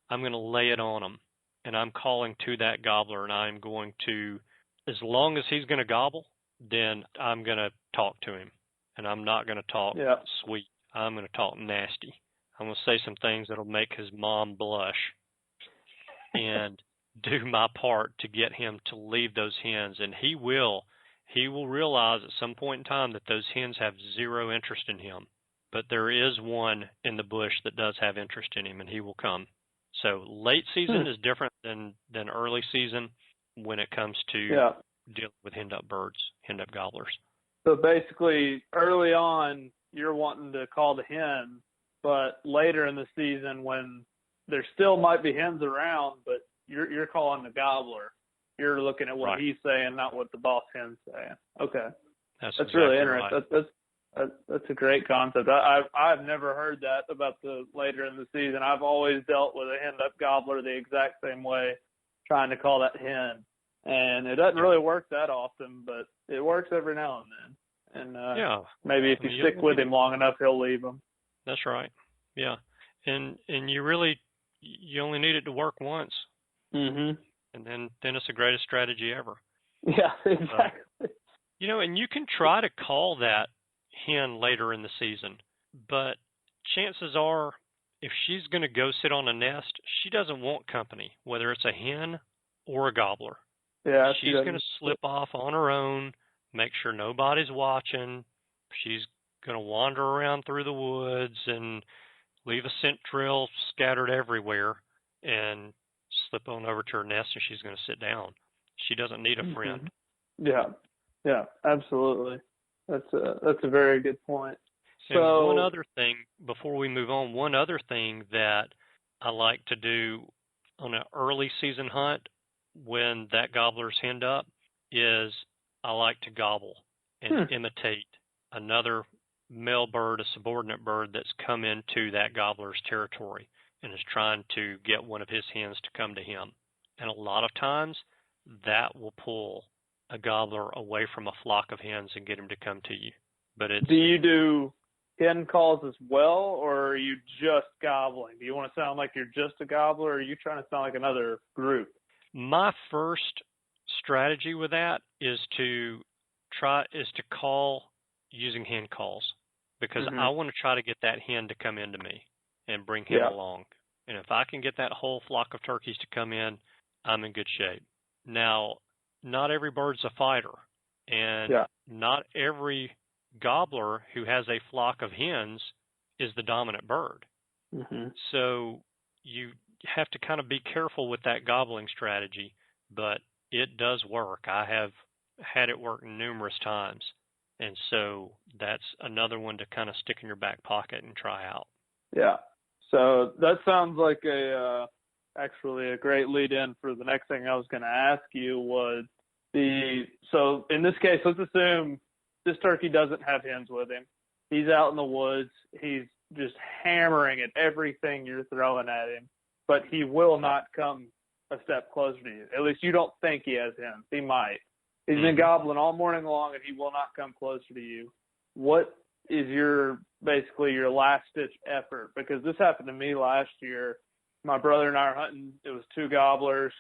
I'm going to lay it on them, and I'm calling to that gobbler, and I'm going to, as long as he's going to gobble, then I'm going to talk to him, and I'm not going to talk sweet. I'm going to talk nasty. I'm going to say some things that'll make his mom blush and do my part to get him to leave those hens. And he will realize at some point in time that those hens have zero interest in him. But there is one in the bush that does have interest in him, and he will come. So late season is different than early season when it comes to dealing with hen-up birds, hen-up gobblers. So basically, early on, you're wanting to call the hen, but later in the season, when there still might be hens around, but you're calling the gobbler. You're looking at what Right. he's saying, not what the boss hen's saying. Okay. That's That's exactly really interesting. right. That's a great concept. I've never heard that about the later in the season. I've always dealt with a hen up gobbler the exact same way, trying to call that hen, and it doesn't really work that often, but it works every now and then. And Yeah. maybe if you stick with him long enough, he'll leave them. That's right. Yeah. And you only need it to work once. Mhm. And then it's the greatest strategy ever. Yeah, exactly. And you can try to call that hen later in the season, but chances are if she's going to go sit on a nest, she doesn't want company, whether it's a hen or a gobbler. Yeah, she's going to slip off on her own, make sure nobody's watching. She's going to wander around through the woods and leave a scent trail scattered everywhere and slip on over to her nest, and she's going to sit down. She doesn't need a friend. Yeah, absolutely. That's a very good point. And one other thing, before we move on, one other thing that I like to do on an early season hunt when that gobbler's henned up is I like to gobble and imitate another male bird, a subordinate bird that's come into that gobbler's territory and is trying to get one of his hens to come to him. And a lot of times that will pull a gobbler away from a flock of hens and get him to come to you. But do you do hen calls as well, or are you just gobbling? Do you want to sound like you're just a gobbler, or are you trying to sound like another group? My first strategy with that is to call using hen calls, because I want to try to get that hen to come into me and bring him along. And if I can get that whole flock of turkeys to come in, I'm in good shape. Now, not every bird's a fighter, and not every gobbler who has a flock of hens is the dominant bird. So you have to kind of be careful with that gobbling strategy, but it does work. I have had it work numerous times, and so that's another one to kind of stick in your back pocket and try out. Yeah. So that sounds like actually a great lead-in for the next thing I was going to ask you was so in this case, let's assume this turkey doesn't have hens with him. He's out in the woods. He's just hammering at everything you're throwing at him, but he will not come a step closer to you. At least you don't think he has hens. He might. He's been gobbling all morning long, and he will not come closer to you. What is basically your last-ditch effort? Because this happened to me last year. My brother and I are hunting. It was two gobblers.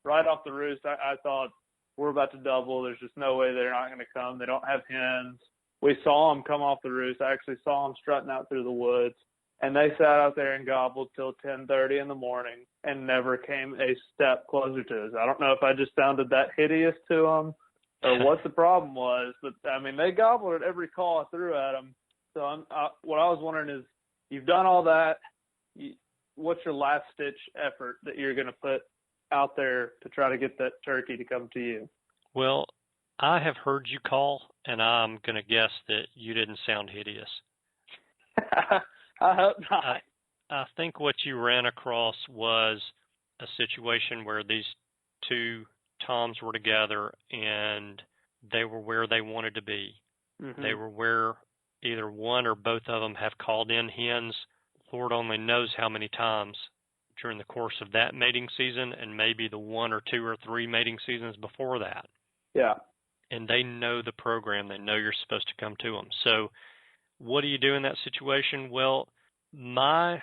Right off the roost, I thought, we're about to double. There's just no way they're not going to come. They don't have hens. We saw them come off the roost. I actually saw them strutting out through the woods. And they sat out there and gobbled till 10:30 in the morning and never came a step closer to us. I don't know if I just sounded that hideous to them or what the problem was, but, I mean, they gobbled at every call I threw at them. So what I was wondering is, you've done all that. What's your last-ditch effort that you're going to put out there to try to get that turkey to come to you? Well, I have heard you call, and I'm going to guess that you didn't sound hideous. I hope not. I think what you ran across was a situation where these two toms were together and they were where they wanted to be. They were where either one or both of them have called in hens. Lord only knows how many times during the course of that mating season, and maybe the 1 or 2 or 3 mating seasons before that. Yeah. And they know the program. They know you're supposed to come to them. So what do you do in that situation? Well, my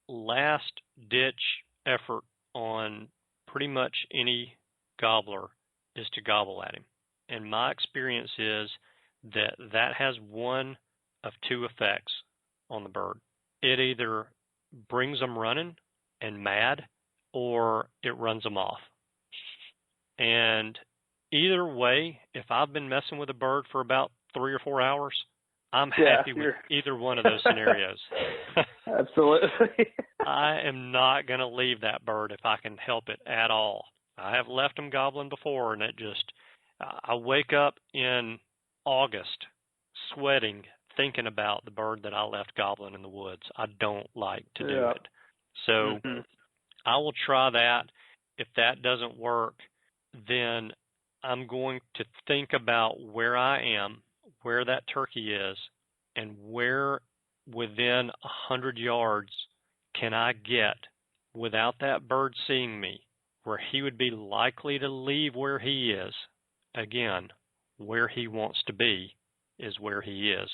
last-ditch effort on pretty much any gobbler is to gobble at him. And my experience is that has one of two effects on the bird. It either brings them running and mad, or it runs them off. And either way, if I've been messing with a bird for about 3 or 4 hours, I'm happy with either one of those scenarios. Absolutely. I am not going to leave that bird if I can help it at all. I have left them gobbling before, and I wake up in August sweating, thinking about the bird that I left gobbling in the woods. I don't like to do it. So I will try that. If that doesn't work, then I'm going to think about where I am, where that turkey is, and where within 100 yards can I get without that bird seeing me, where he would be likely to leave where he is. Again, where he wants to be is where he is.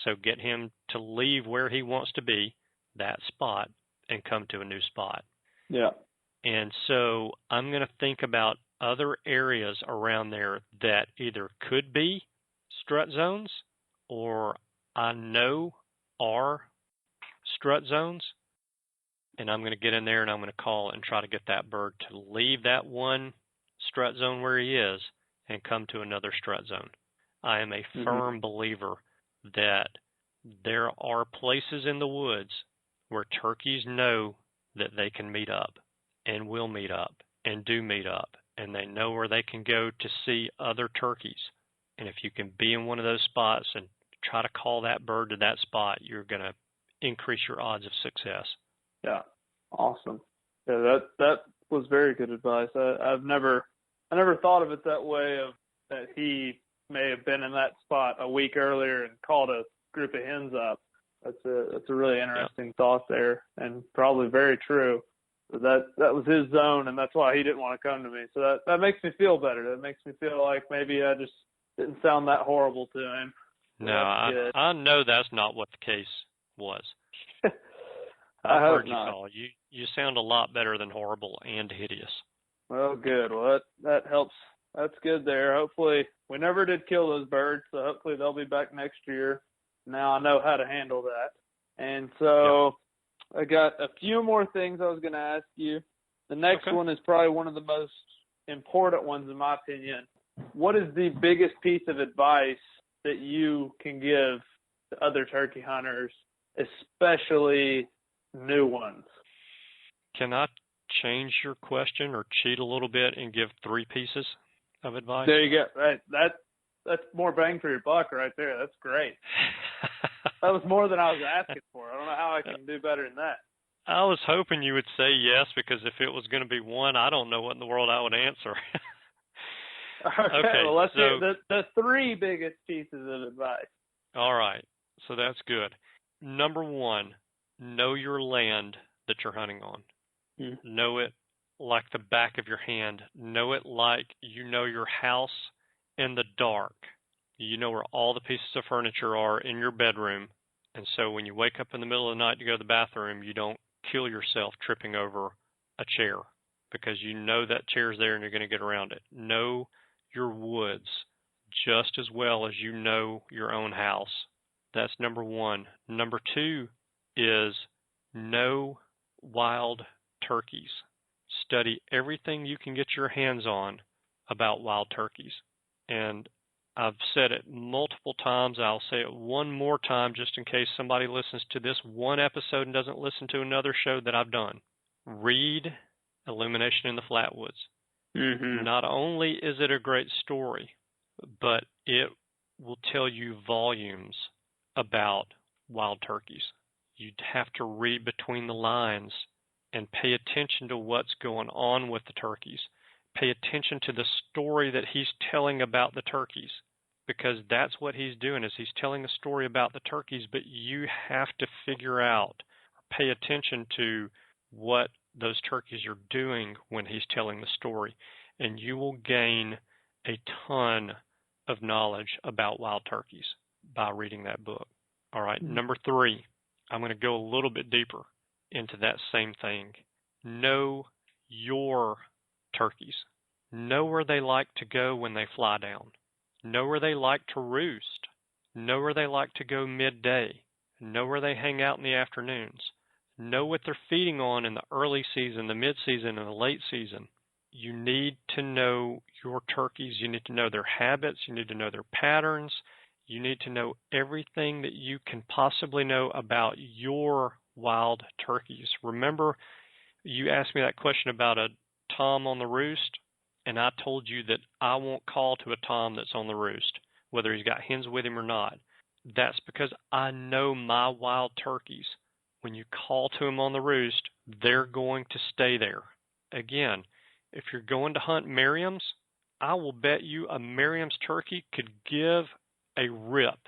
So get him to leave where he wants to be, that spot, and come to a new spot. Yeah. And so I'm going to think about other areas around there that either could be strut zones or I know are strut zones. And I'm going to get in there and I'm going to call and try to get that bird to leave that one strut zone where he is and come to another strut zone. I am a firm believer that there are places in the woods where turkeys know that they can meet up and will meet up and do meet up, and they know where they can go to see other turkeys. And if you can be in one of those spots and try to call that bird to that spot, you're going to increase your odds of success. Yeah. Awesome. Yeah, that was very good advice. I never thought of it that way, of that he may have been in that spot a week earlier and called a group of hens up. That's a really interesting thought there, and probably very true. That was his zone, and that's why he didn't want to come to me. So that makes me feel better. That makes me feel like maybe I just didn't sound that horrible to him. So no, I know that's not what the case was. I hope heard you not. call. You sound a lot better than horrible and hideous. Well, good. Well, that helps. That's good there. Hopefully, we never did kill those birds, so hopefully they'll be back next year. Now I know how to handle that. And so I got a few more things I was going to ask you. The next one is probably one of the most important ones, in my opinion. What is the biggest piece of advice that you can give to other turkey hunters, especially new ones? Can I change your question or cheat a little bit and give 3 pieces of advice? There you go. Right. That's more bang for your buck right there. That's great. That was more than I was asking for. I don't know how I can do better than that. I was hoping you would say yes, because if it was going to be one, I don't know what in the world I would answer. Okay, well, let's hear the 3 biggest pieces of advice. All right, so that's good. Number 1, know your land that you're hunting on. Know it like the back of your hand. Know it like you know your house in the dark. You know where all the pieces of furniture are in your bedroom. And so when you wake up in the middle of the night to go to the bathroom, you don't kill yourself tripping over a chair, because you know that chair's there and you're going to get around it. Know your woods just as well as you know your own house. That's number 1. Number 2 is know wild turkeys. Study everything you can get your hands on about wild turkeys. And I've said it multiple times. I'll say it one more time just in case somebody listens to this one episode and doesn't listen to another show that I've done. Read Illumination in the Flatwoods. Not only is it a great story, but it will tell you volumes about wild turkeys. You'd have to read between the lines and pay attention to what's going on with the turkeys. Pay attention to the story that he's telling about the turkeys, because that's what he's doing, is he's telling a story about the turkeys, but you have to figure out, or pay attention to what those turkeys are doing when he's telling the story, and you will gain a ton of knowledge about wild turkeys by reading that book. All right, number 3, I'm going to go a little bit deeper into that same thing. Know your turkeys. Know where they like to go when they fly down. Know where they like to roost. Know where they like to go midday. Know where they hang out in the afternoons. Know what they're feeding on in the early season, the mid-season, and the late season. You need to know your turkeys. You need to know their habits. You need to know their patterns. You need to know everything that you can possibly know about your wild turkeys. Remember, you asked me that question about a tom on the roost, and I told you that I won't call to a tom that's on the roost, whether he's got hens with him or not. That's because I know my wild turkeys. When you call to them on the roost, they're going to stay there. Again, if you're going to hunt Merriam's, I will bet you a Merriam's turkey could give a rip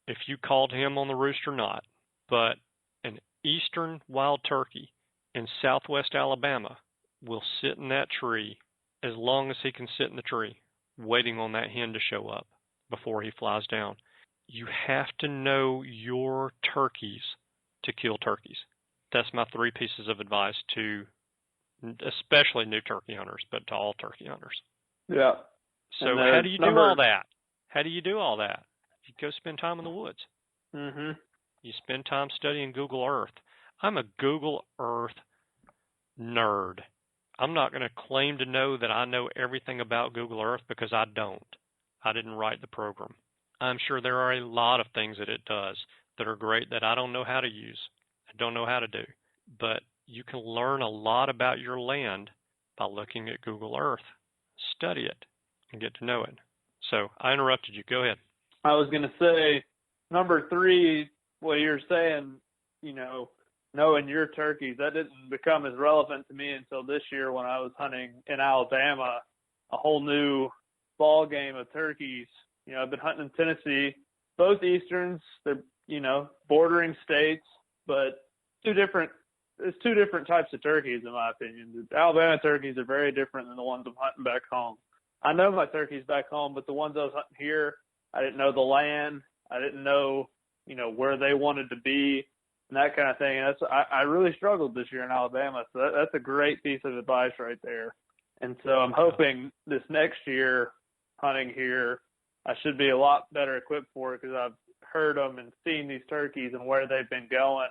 if you called him on the roost or not. But an eastern wild turkey in southwest Alabama will sit in that tree as long as he can sit in the tree, waiting on that hen to show up before he flies down. You have to know your turkeys to kill turkeys. That's my 3 pieces of advice to especially new turkey hunters, but to all turkey hunters. Yeah. So how do you do all that? How do you do all that? You go spend time in the woods. Mm-hmm. You spend time studying Google Earth. I'm a Google Earth nerd. I'm not going to claim to know that I know everything about Google Earth because I don't. I didn't write the program. I'm sure there are a lot of things that it does that are great that I don't know how to use. I don't know how to do. But you can learn a lot about your land by looking at Google Earth. Study it and get to know it. So I interrupted you. Go ahead. I was going to say, number 3, what you're saying, knowing your turkeys, that didn't become as relevant to me until this year when I was hunting in Alabama, a whole new ball game of turkeys. I've been hunting in Tennessee, both Easterns, they're, bordering states, but there's 2 different types of turkeys in my opinion. The Alabama turkeys are very different than the ones I'm hunting back home. I know my turkeys back home, but the ones I was hunting here, I didn't know the land. I didn't know, where they wanted to be and that kind of thing. And I really struggled this year in Alabama. So that's a great piece of advice right there. And so I'm hoping this next year hunting here, I should be a lot better equipped for it because I've heard them and seen these turkeys and where they've been going,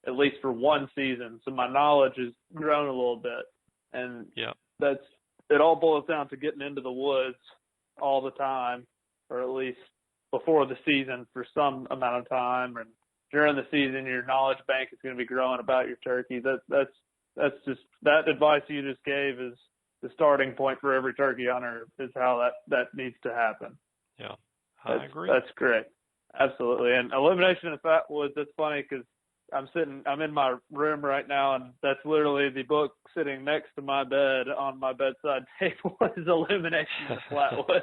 at least for one season. So my knowledge has grown a little bit. And it all boils down to getting into the woods all the time, or at least before the season for some amount of time. And during the season, your knowledge bank is going to be growing about your turkeys. That's just, that advice you just gave is the starting point for every turkey hunter, is how that needs to happen. Yeah, I agree. That's great. Absolutely. And elimination of fat woods, that's funny because I'm in my room right now, and that's literally the book sitting next to my bed on my bedside table is Elimination of Flatwoods.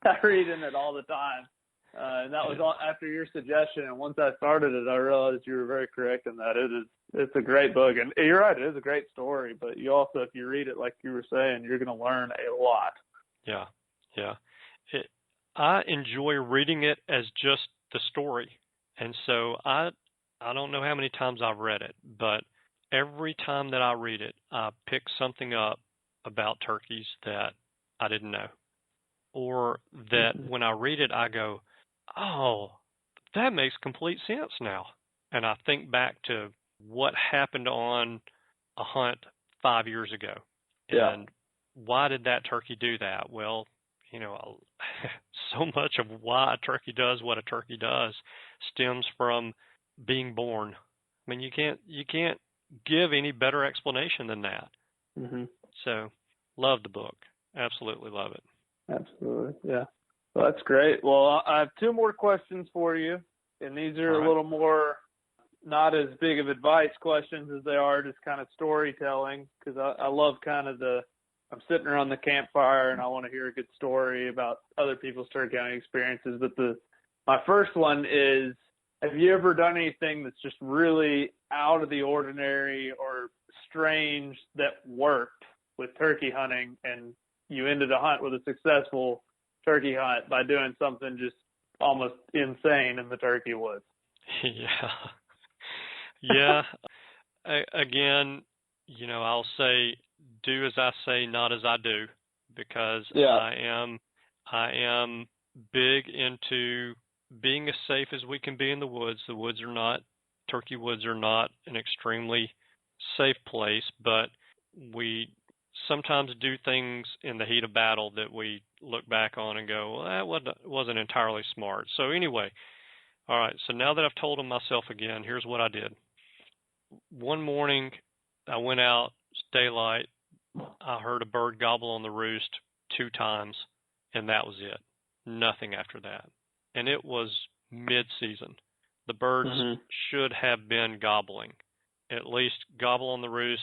I read in it all the time. And that was all after your suggestion. And once I started it, I realized you were very correct in that. It's a great book. And you're right, it is a great story. But you also, if you read it like you were saying, you're going to learn a lot. Yeah, yeah. I enjoy reading it as just the story. And so I don't know how many times I've read it, but every time that I read it, I pick something up about turkeys that I didn't know. Or that when I read it, I go, oh, that makes complete sense now. And I think back to what happened on a hunt 5 years ago. Yeah. And why did that turkey do that? Well, so much of why a turkey does what a turkey does stems from being born. I mean, you can't give any better explanation than that. Mm-hmm. So, love the book. Absolutely love it. Absolutely, yeah. Well, that's great. Well, I have 2 more questions for you, and these are a little more not as big of advice questions as they are just kind of storytelling, because I love kind of I'm sitting around the campfire and I want to hear a good story about other people's turkey hunting experiences. But my first one is, have you ever done anything that's just really out of the ordinary or strange that worked with turkey hunting, and you ended a hunt with a successful turkey hunt by doing something just almost insane in the turkey woods? Yeah. Again, I'll say, do as I say, not as I do, because I am big into being as safe as we can be in the woods. Turkey woods are not an extremely safe place, but we sometimes do things in the heat of battle that we look back on and go, well, that wasn't entirely smart. So anyway, all right, so now that I've told them myself again, here's what I did. One morning, I went out, it's daylight, I heard a bird gobble on the roost 2 times, and that was it. Nothing after that. And it was mid-season. The birds should have been gobbling. At least gobble on the roost,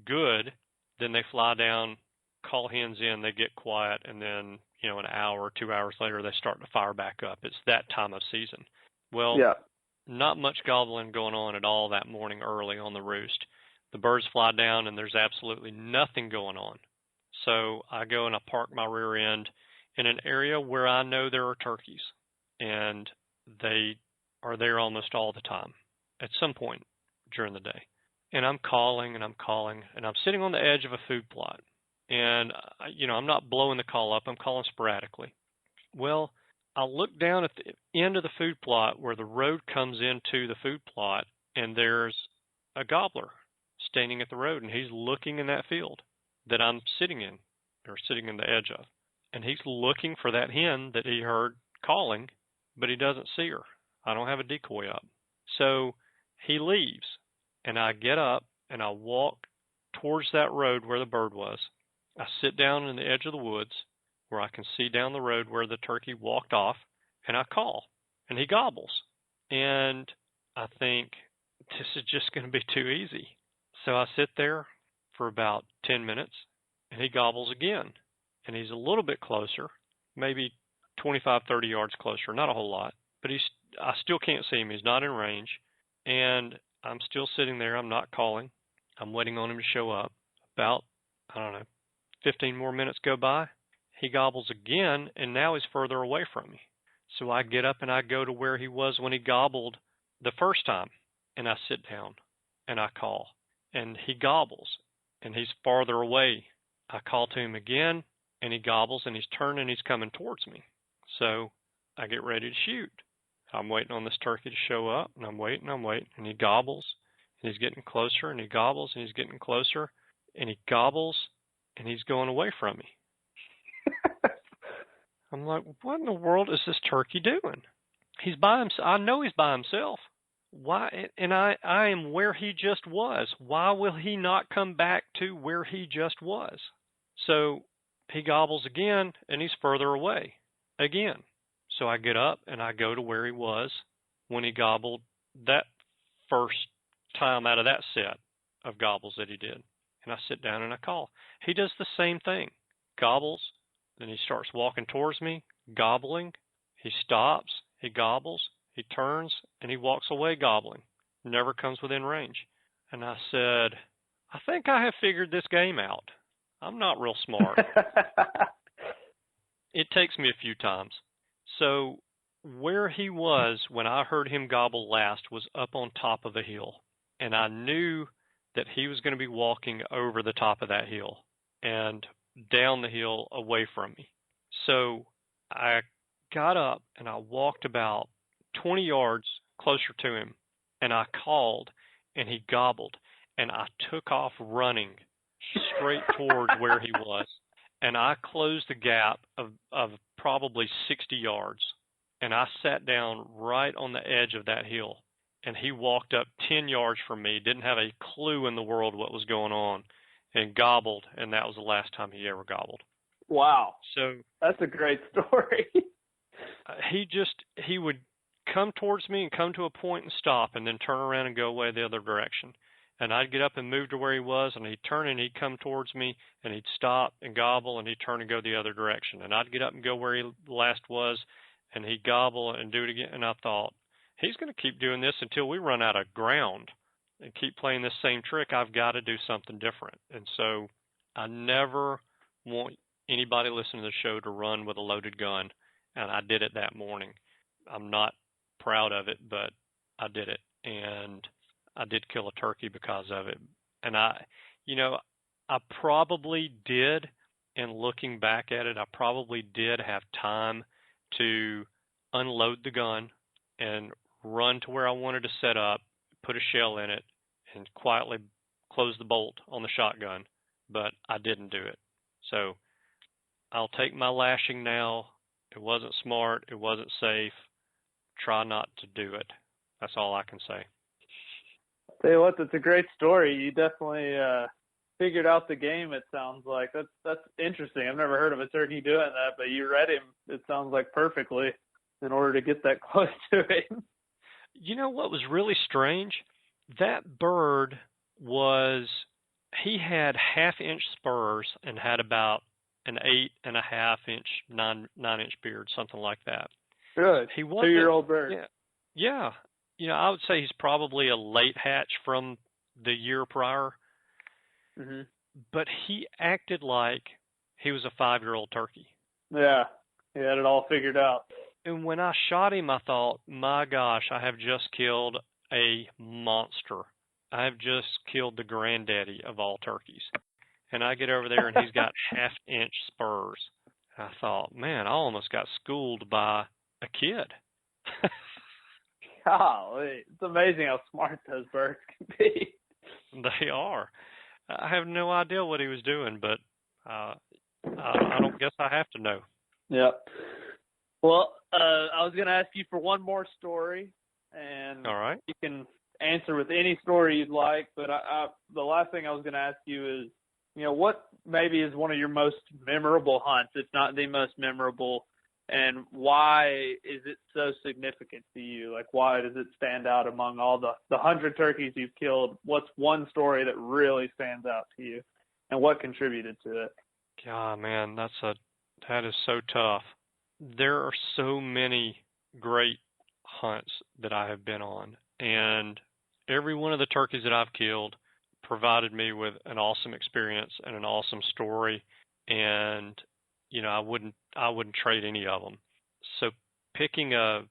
good, then they fly down, call hens in, they get quiet, and then, an hour or 2 hours later, they start to fire back up. It's that time of season. Well, Yeah. not much gobbling going on at all that morning early on the roost. The birds fly down, and there's absolutely nothing going on. So I go and I park my rear end in an area where I know there are turkeys, and they are there almost all the time at some point during the day. And I'm calling, and I'm sitting on the edge of a food plot. And, I'm not blowing the call up. I'm calling sporadically. Well, I look down at the end of the food plot where the road comes into the food plot, and there's a gobbler standing at the road, and he's looking in that field that I'm sitting in, or sitting in the edge of. And he's looking for that hen that he heard calling, but he doesn't see her. I don't have a decoy up. So he leaves, and I get up, and I walk towards that road where the bird was. I sit down in the edge of the woods where I can see down the road where the turkey walked off, and I call, and he gobbles. And I think, this is just going to be too easy. So I sit there for about 10 minutes, and he gobbles again. And he's a little bit closer, maybe 25, 30 yards closer, not a whole lot. But I still can't see him. He's not in range. And I'm still sitting there. I'm not calling. I'm waiting on him to show up. About, 15 more minutes go by. He gobbles again, and now he's further away from me. So I get up and I go to where he was when he gobbled the first time, and I sit down and I call, and he gobbles, and he's farther away. I call to him again, and he gobbles, and he's turning, he's coming towards me. So I get ready to shoot. I'm waiting on this turkey to show up, and I'm waiting, and he gobbles, and he's getting closer, and he gobbles, and he's getting closer, and he gobbles, and he's going away from me. I'm like, what in the world is this turkey doing? He's by himself. I know he's by himself. Why? And I am where he just was. Why will he not come back to where he just was? So he gobbles again, and he's further away again. So I get up and I go to where he was when he gobbled that first time out of that set of gobbles that he did. And I sit down and I call. He does the same thing. Gobbles, then he starts walking towards me, gobbling. He stops, he gobbles, he turns, and he walks away gobbling. Never comes within range. And I said, I think I have figured this game out. I'm not real smart. It takes me a few times. So where he was when I heard him gobble last was up on top of a hill. And I knew that he was going to be walking over the top of that hill and down the hill away from me. So I got up and I walked about 20 yards closer to him, and I called, and he gobbled, and I took off running straight towards where he was. And I closed the gap of probably 60 yards, and I sat down right on the edge of that hill. And he walked up 10 yards from me, didn't have a clue in the world what was going on, and gobbled, and that was the last time he ever gobbled. Wow. So that's a great story. He would come towards me and come to a point and stop, and then turn around and go away the other direction. And I'd get up and move to where he was, and he'd turn and he'd come towards me, and he'd stop and gobble, and he'd turn and go the other direction. And I'd get up and go where he last was, and he'd gobble and do it again. And I thought, he's going to keep doing this until we run out of ground and keep playing this same trick. I've got to do something different. And so I never want anybody listening to the show to run with a loaded gun, and I did it that morning. I'm not proud of it, but I did it, and I did kill a turkey because of it. And I probably did, and looking back at it, I probably did have time to unload the gun and run to where I wanted to set up, put a shell in it, and quietly close the bolt on the shotgun, but I didn't do it. So I'll take my lashing now. It wasn't smart. It wasn't safe. Try not to do it. That's all I can say. Tell you what, that's a great story. You definitely figured out the game, it sounds like. That's interesting. I've never heard of a turkey doing that, but you read him, it sounds like, perfectly in order to get that close to him. You know what was really strange? That bird was he had 1/2 inch spurs and had about an 8.5 inch, 9 inch beard, something like that. Good. He wasn't 2-year-old bird. Yeah. I would say he's probably a late hatch from the year prior, but he acted like he was a 5-year-old turkey. Yeah, he had it all figured out. And when I shot him, I thought, my gosh, I have just killed a monster. I have just killed the granddaddy of all turkeys. And I get over there and he's got 1/2 inch spurs. I thought, man, I almost got schooled by a kid. Golly, it's amazing how smart those birds can be. They are. I have no idea what he was doing, but I don't guess I have to know. Yep. Well, I was going to ask you for one more story, and all right, you can answer with any story you'd like. But the last thing I was going to ask you is, what maybe is one of your most memorable hunts, if not the most memorable, and why is it so significant to you? Like, why does it stand out among all the 100 turkeys you've killed? What's one story that really stands out to you, and what contributed to it? God, man, that is so tough. There are so many great hunts that I have been on, and every one of the turkeys that I've killed provided me with an awesome experience and an awesome story, and I wouldn't trade any of them. So picking a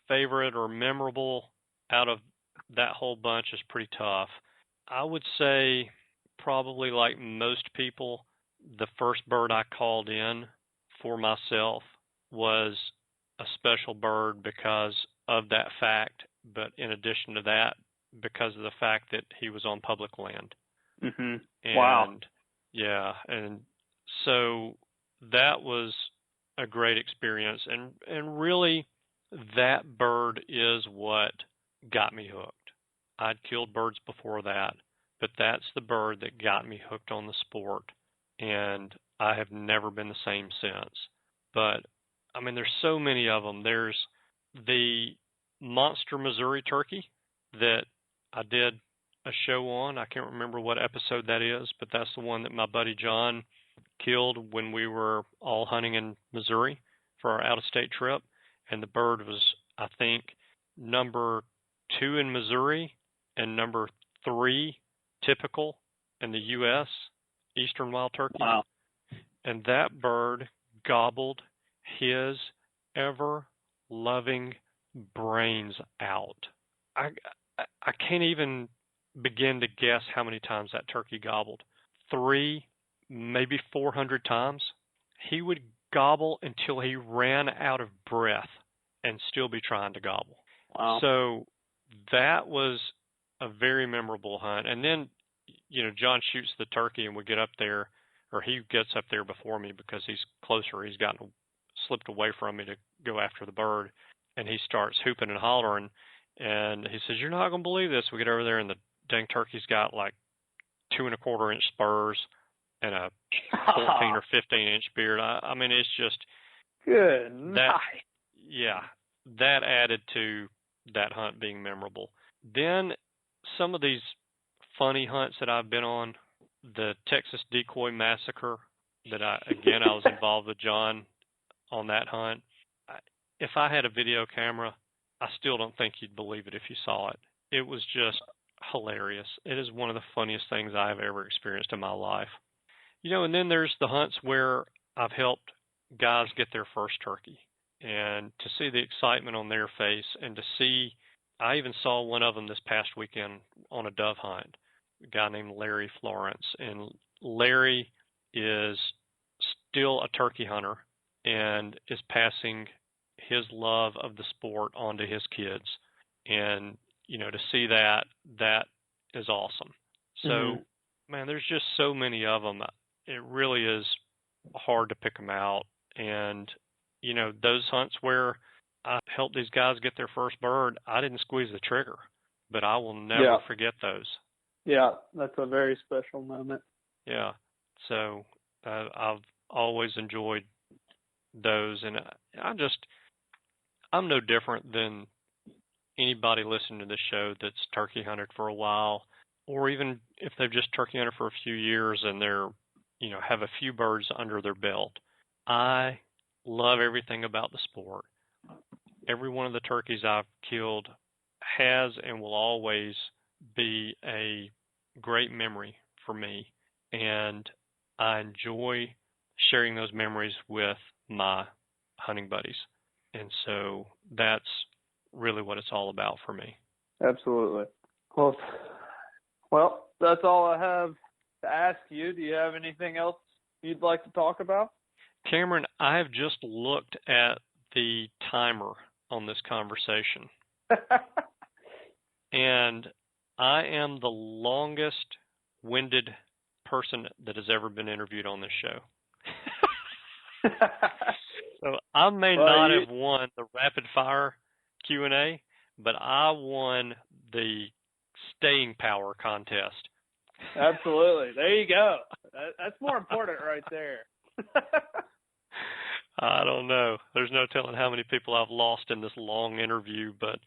favorite or memorable out of that whole bunch is pretty tough. I would say probably like most people, the first bird I called in for myself was a special bird because of that fact, but in addition to that, because of the fact that he was on public land. And, wow. Yeah, and so that was a great experience, and really that bird is what got me hooked. I'd killed birds before that, but that's the bird that got me hooked on the sport, and I have never been the same since. But I mean, there's so many of them. There's the monster Missouri turkey that I did a show on. I can't remember what episode that is, but that's the one that my buddy John killed when we were all hunting in Missouri for our out-of-state trip. And the bird was, I think, number 2 in Missouri and number 3 typical in the U.S., eastern wild turkey. Wow. And that bird gobbled his ever-loving brains out. I can't even begin to guess how many times that turkey gobbled. 300, maybe 400 times. He would gobble until he ran out of breath and still be trying to gobble. Wow. So that was a very memorable hunt. And then, John shoots the turkey and we get up there, or he gets up there before me because he's closer. He's slipped away from me to go after the bird, and he starts hooping and hollering. And he says, "You're not going to believe this." We get over there, and the dang turkey's got like 2.25 inch spurs and a 14 or 15 inch beard. I mean, it's just good. Yeah, that added to that hunt being memorable. Then some of these funny hunts that I've been on, the Texas Decoy Massacre, that I was involved with John on that hunt. If I had a video camera, I still don't think you'd believe it if you saw it. It was just hilarious. It is one of the funniest things I've ever experienced in my life. And then there's the hunts where I've helped guys get their first turkey, and to see the excitement on their face, and to see, I even saw one of them this past weekend on a dove hunt, a guy named Larry Florence. And Larry is still a turkey hunter and is passing his love of the sport onto his kids. And, to see that is awesome. So, man, there's just so many of them. It really is hard to pick them out. And, those hunts where I helped these guys get their first bird, I didn't squeeze the trigger, but I will never forget those. Yeah, that's a very special moment. Yeah. So I've always enjoyed those. And I'm no different than anybody listening to this show that's turkey hunted for a while. or even if they've just turkey hunted for a few years and they're, have a few birds under their belt. I love everything about the sport. Every one of the turkeys I've killed has and will always be a great memory for me, and I enjoy sharing those memories with my hunting buddies. And so that's really what it's all about for me. Absolutely. Well, that's all I have to ask you. Do you have anything else you'd like to talk about? Cameron, I have just looked at the timer on this conversation. And I am the longest-winded person that has ever been interviewed on this show. So I may not have won the Rapid Fire Q&A, but I won the staying power contest. Absolutely. There you go. That's more important right there. I don't know. There's no telling how many people I've lost in this long interview, but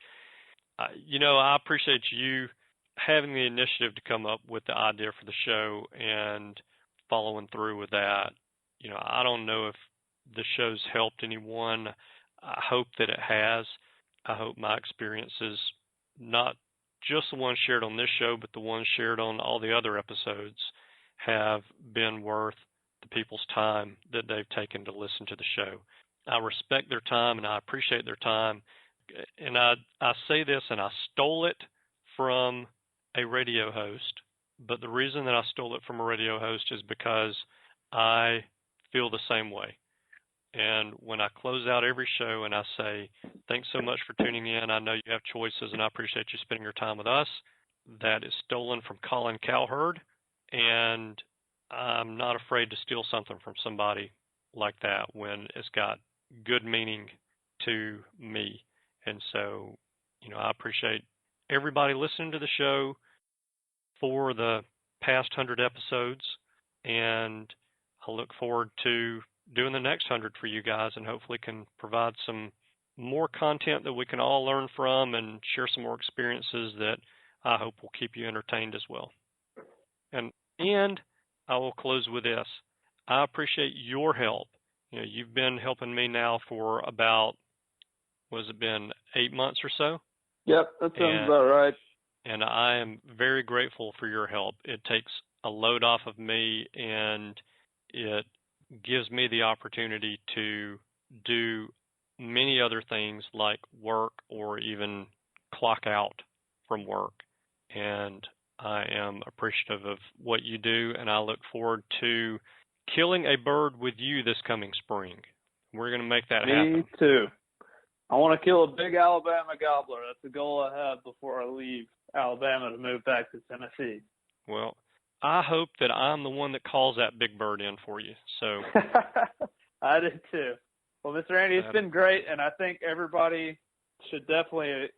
I appreciate you having the initiative to come up with the idea for the show and following through with that. I don't know if the show's helped anyone. I hope that it has. I hope my experiences, not just the ones shared on this show, but the ones shared on all the other episodes, have been worth the people's time that they've taken to listen to the show. I respect their time and I appreciate their time. And I say this, and I stole it from a radio host, but the reason that I stole it from a radio host is because I feel the same way. And when I close out every show and I say, thanks so much for tuning in, I know you have choices and I appreciate you spending your time with us, that is stolen from Colin Cowherd, and I'm not afraid to steal something from somebody like that when it's got good meaning to me. And so, I appreciate everybody listening to the show for the past 100 episodes, and I look forward to doing the next 100 for you guys, and hopefully can provide some more content that we can all learn from and share some more experiences that I hope will keep you entertained as well. And I will close with this. I appreciate your help. You've been helping me now for about, what has it been, 8 months or so? Yep, that sounds about right. And I am very grateful for your help. It takes a load off of me, and it gives me the opportunity to do many other things like work or even clock out from work. And I am appreciative of what you do, and I look forward to killing a bird with you this coming spring. We're going to make that happen. Me too. I want to kill a big Alabama gobbler. That's the goal I have before I leave Alabama to move back to Tennessee. Well, I hope that I'm the one that calls that big bird in for you. So I did too. Well, Mr. Andy, it's been great, and I think everybody should definitely,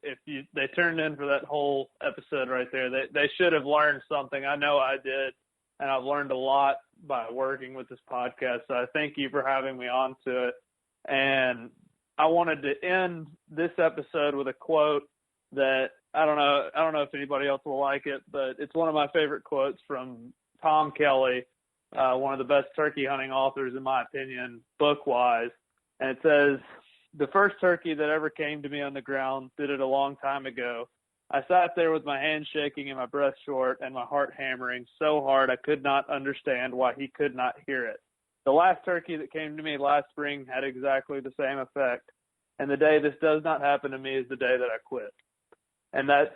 they turned in for that whole episode right there, they should have learned something. I know I did, and I've learned a lot by working with this podcast. So I thank you for having me on to it. And I wanted to end this episode with a quote that I don't know if anybody else will like it, but it's one of my favorite quotes from Tom Kelly, one of the best turkey hunting authors, in my opinion, book-wise. And it says, "The first turkey that ever came to me on the ground did it a long time ago. I sat there with my hands shaking and my breath short and my heart hammering so hard I could not understand why he could not hear it. The last turkey that came to me last spring had exactly the same effect. And the day this does not happen to me is the day that I quit." And that's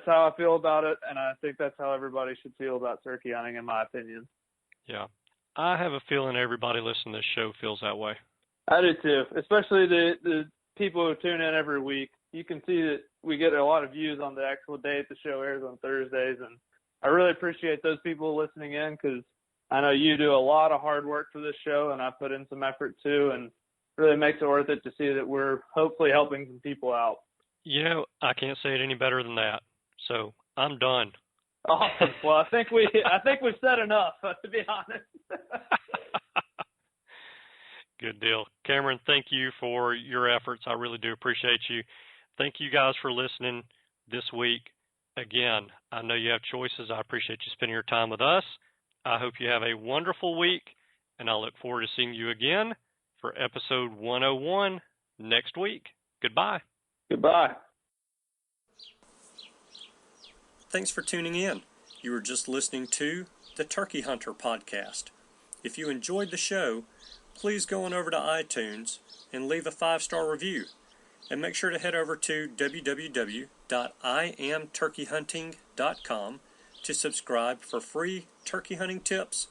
how I feel about it, and I think that's how everybody should feel about turkey hunting, in my opinion. Yeah. I have a feeling everybody listening to this show feels that way. I do too, especially the people who tune in every week. You can see that we get a lot of views on the actual day the show airs on Thursdays, and I really appreciate those people listening in, because I know you do a lot of hard work for this show, and I put in some effort too, and it really makes it worth it to see that we're hopefully helping some people out. I can't say it any better than that. So I'm done. Awesome. Well, I think we've said enough, to be honest. Good deal. Cameron, thank you for your efforts. I really do appreciate you. Thank you guys for listening this week. again, I know you have choices. I appreciate you spending your time with us. I hope you have a wonderful week, and I look forward to seeing you again for episode 101 next week. Goodbye. Goodbye. Thanks for tuning in. You were just listening to the Turkey Hunter podcast. If you enjoyed the show, please go on over to iTunes and leave a 5-star review. And make sure to head over to www.iamturkeyhunting.com to subscribe for free turkey hunting tips,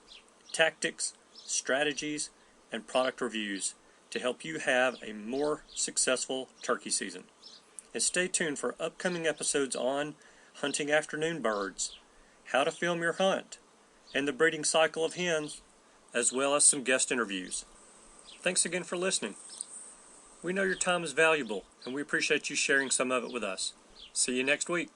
tactics, strategies, and product reviews to help you have a more successful turkey season. And stay tuned for upcoming episodes on hunting afternoon birds, how to film your hunt, and the breeding cycle of hens, as well as some guest interviews. Thanks again for listening. We know your time is valuable, and we appreciate you sharing some of it with us. See you next week.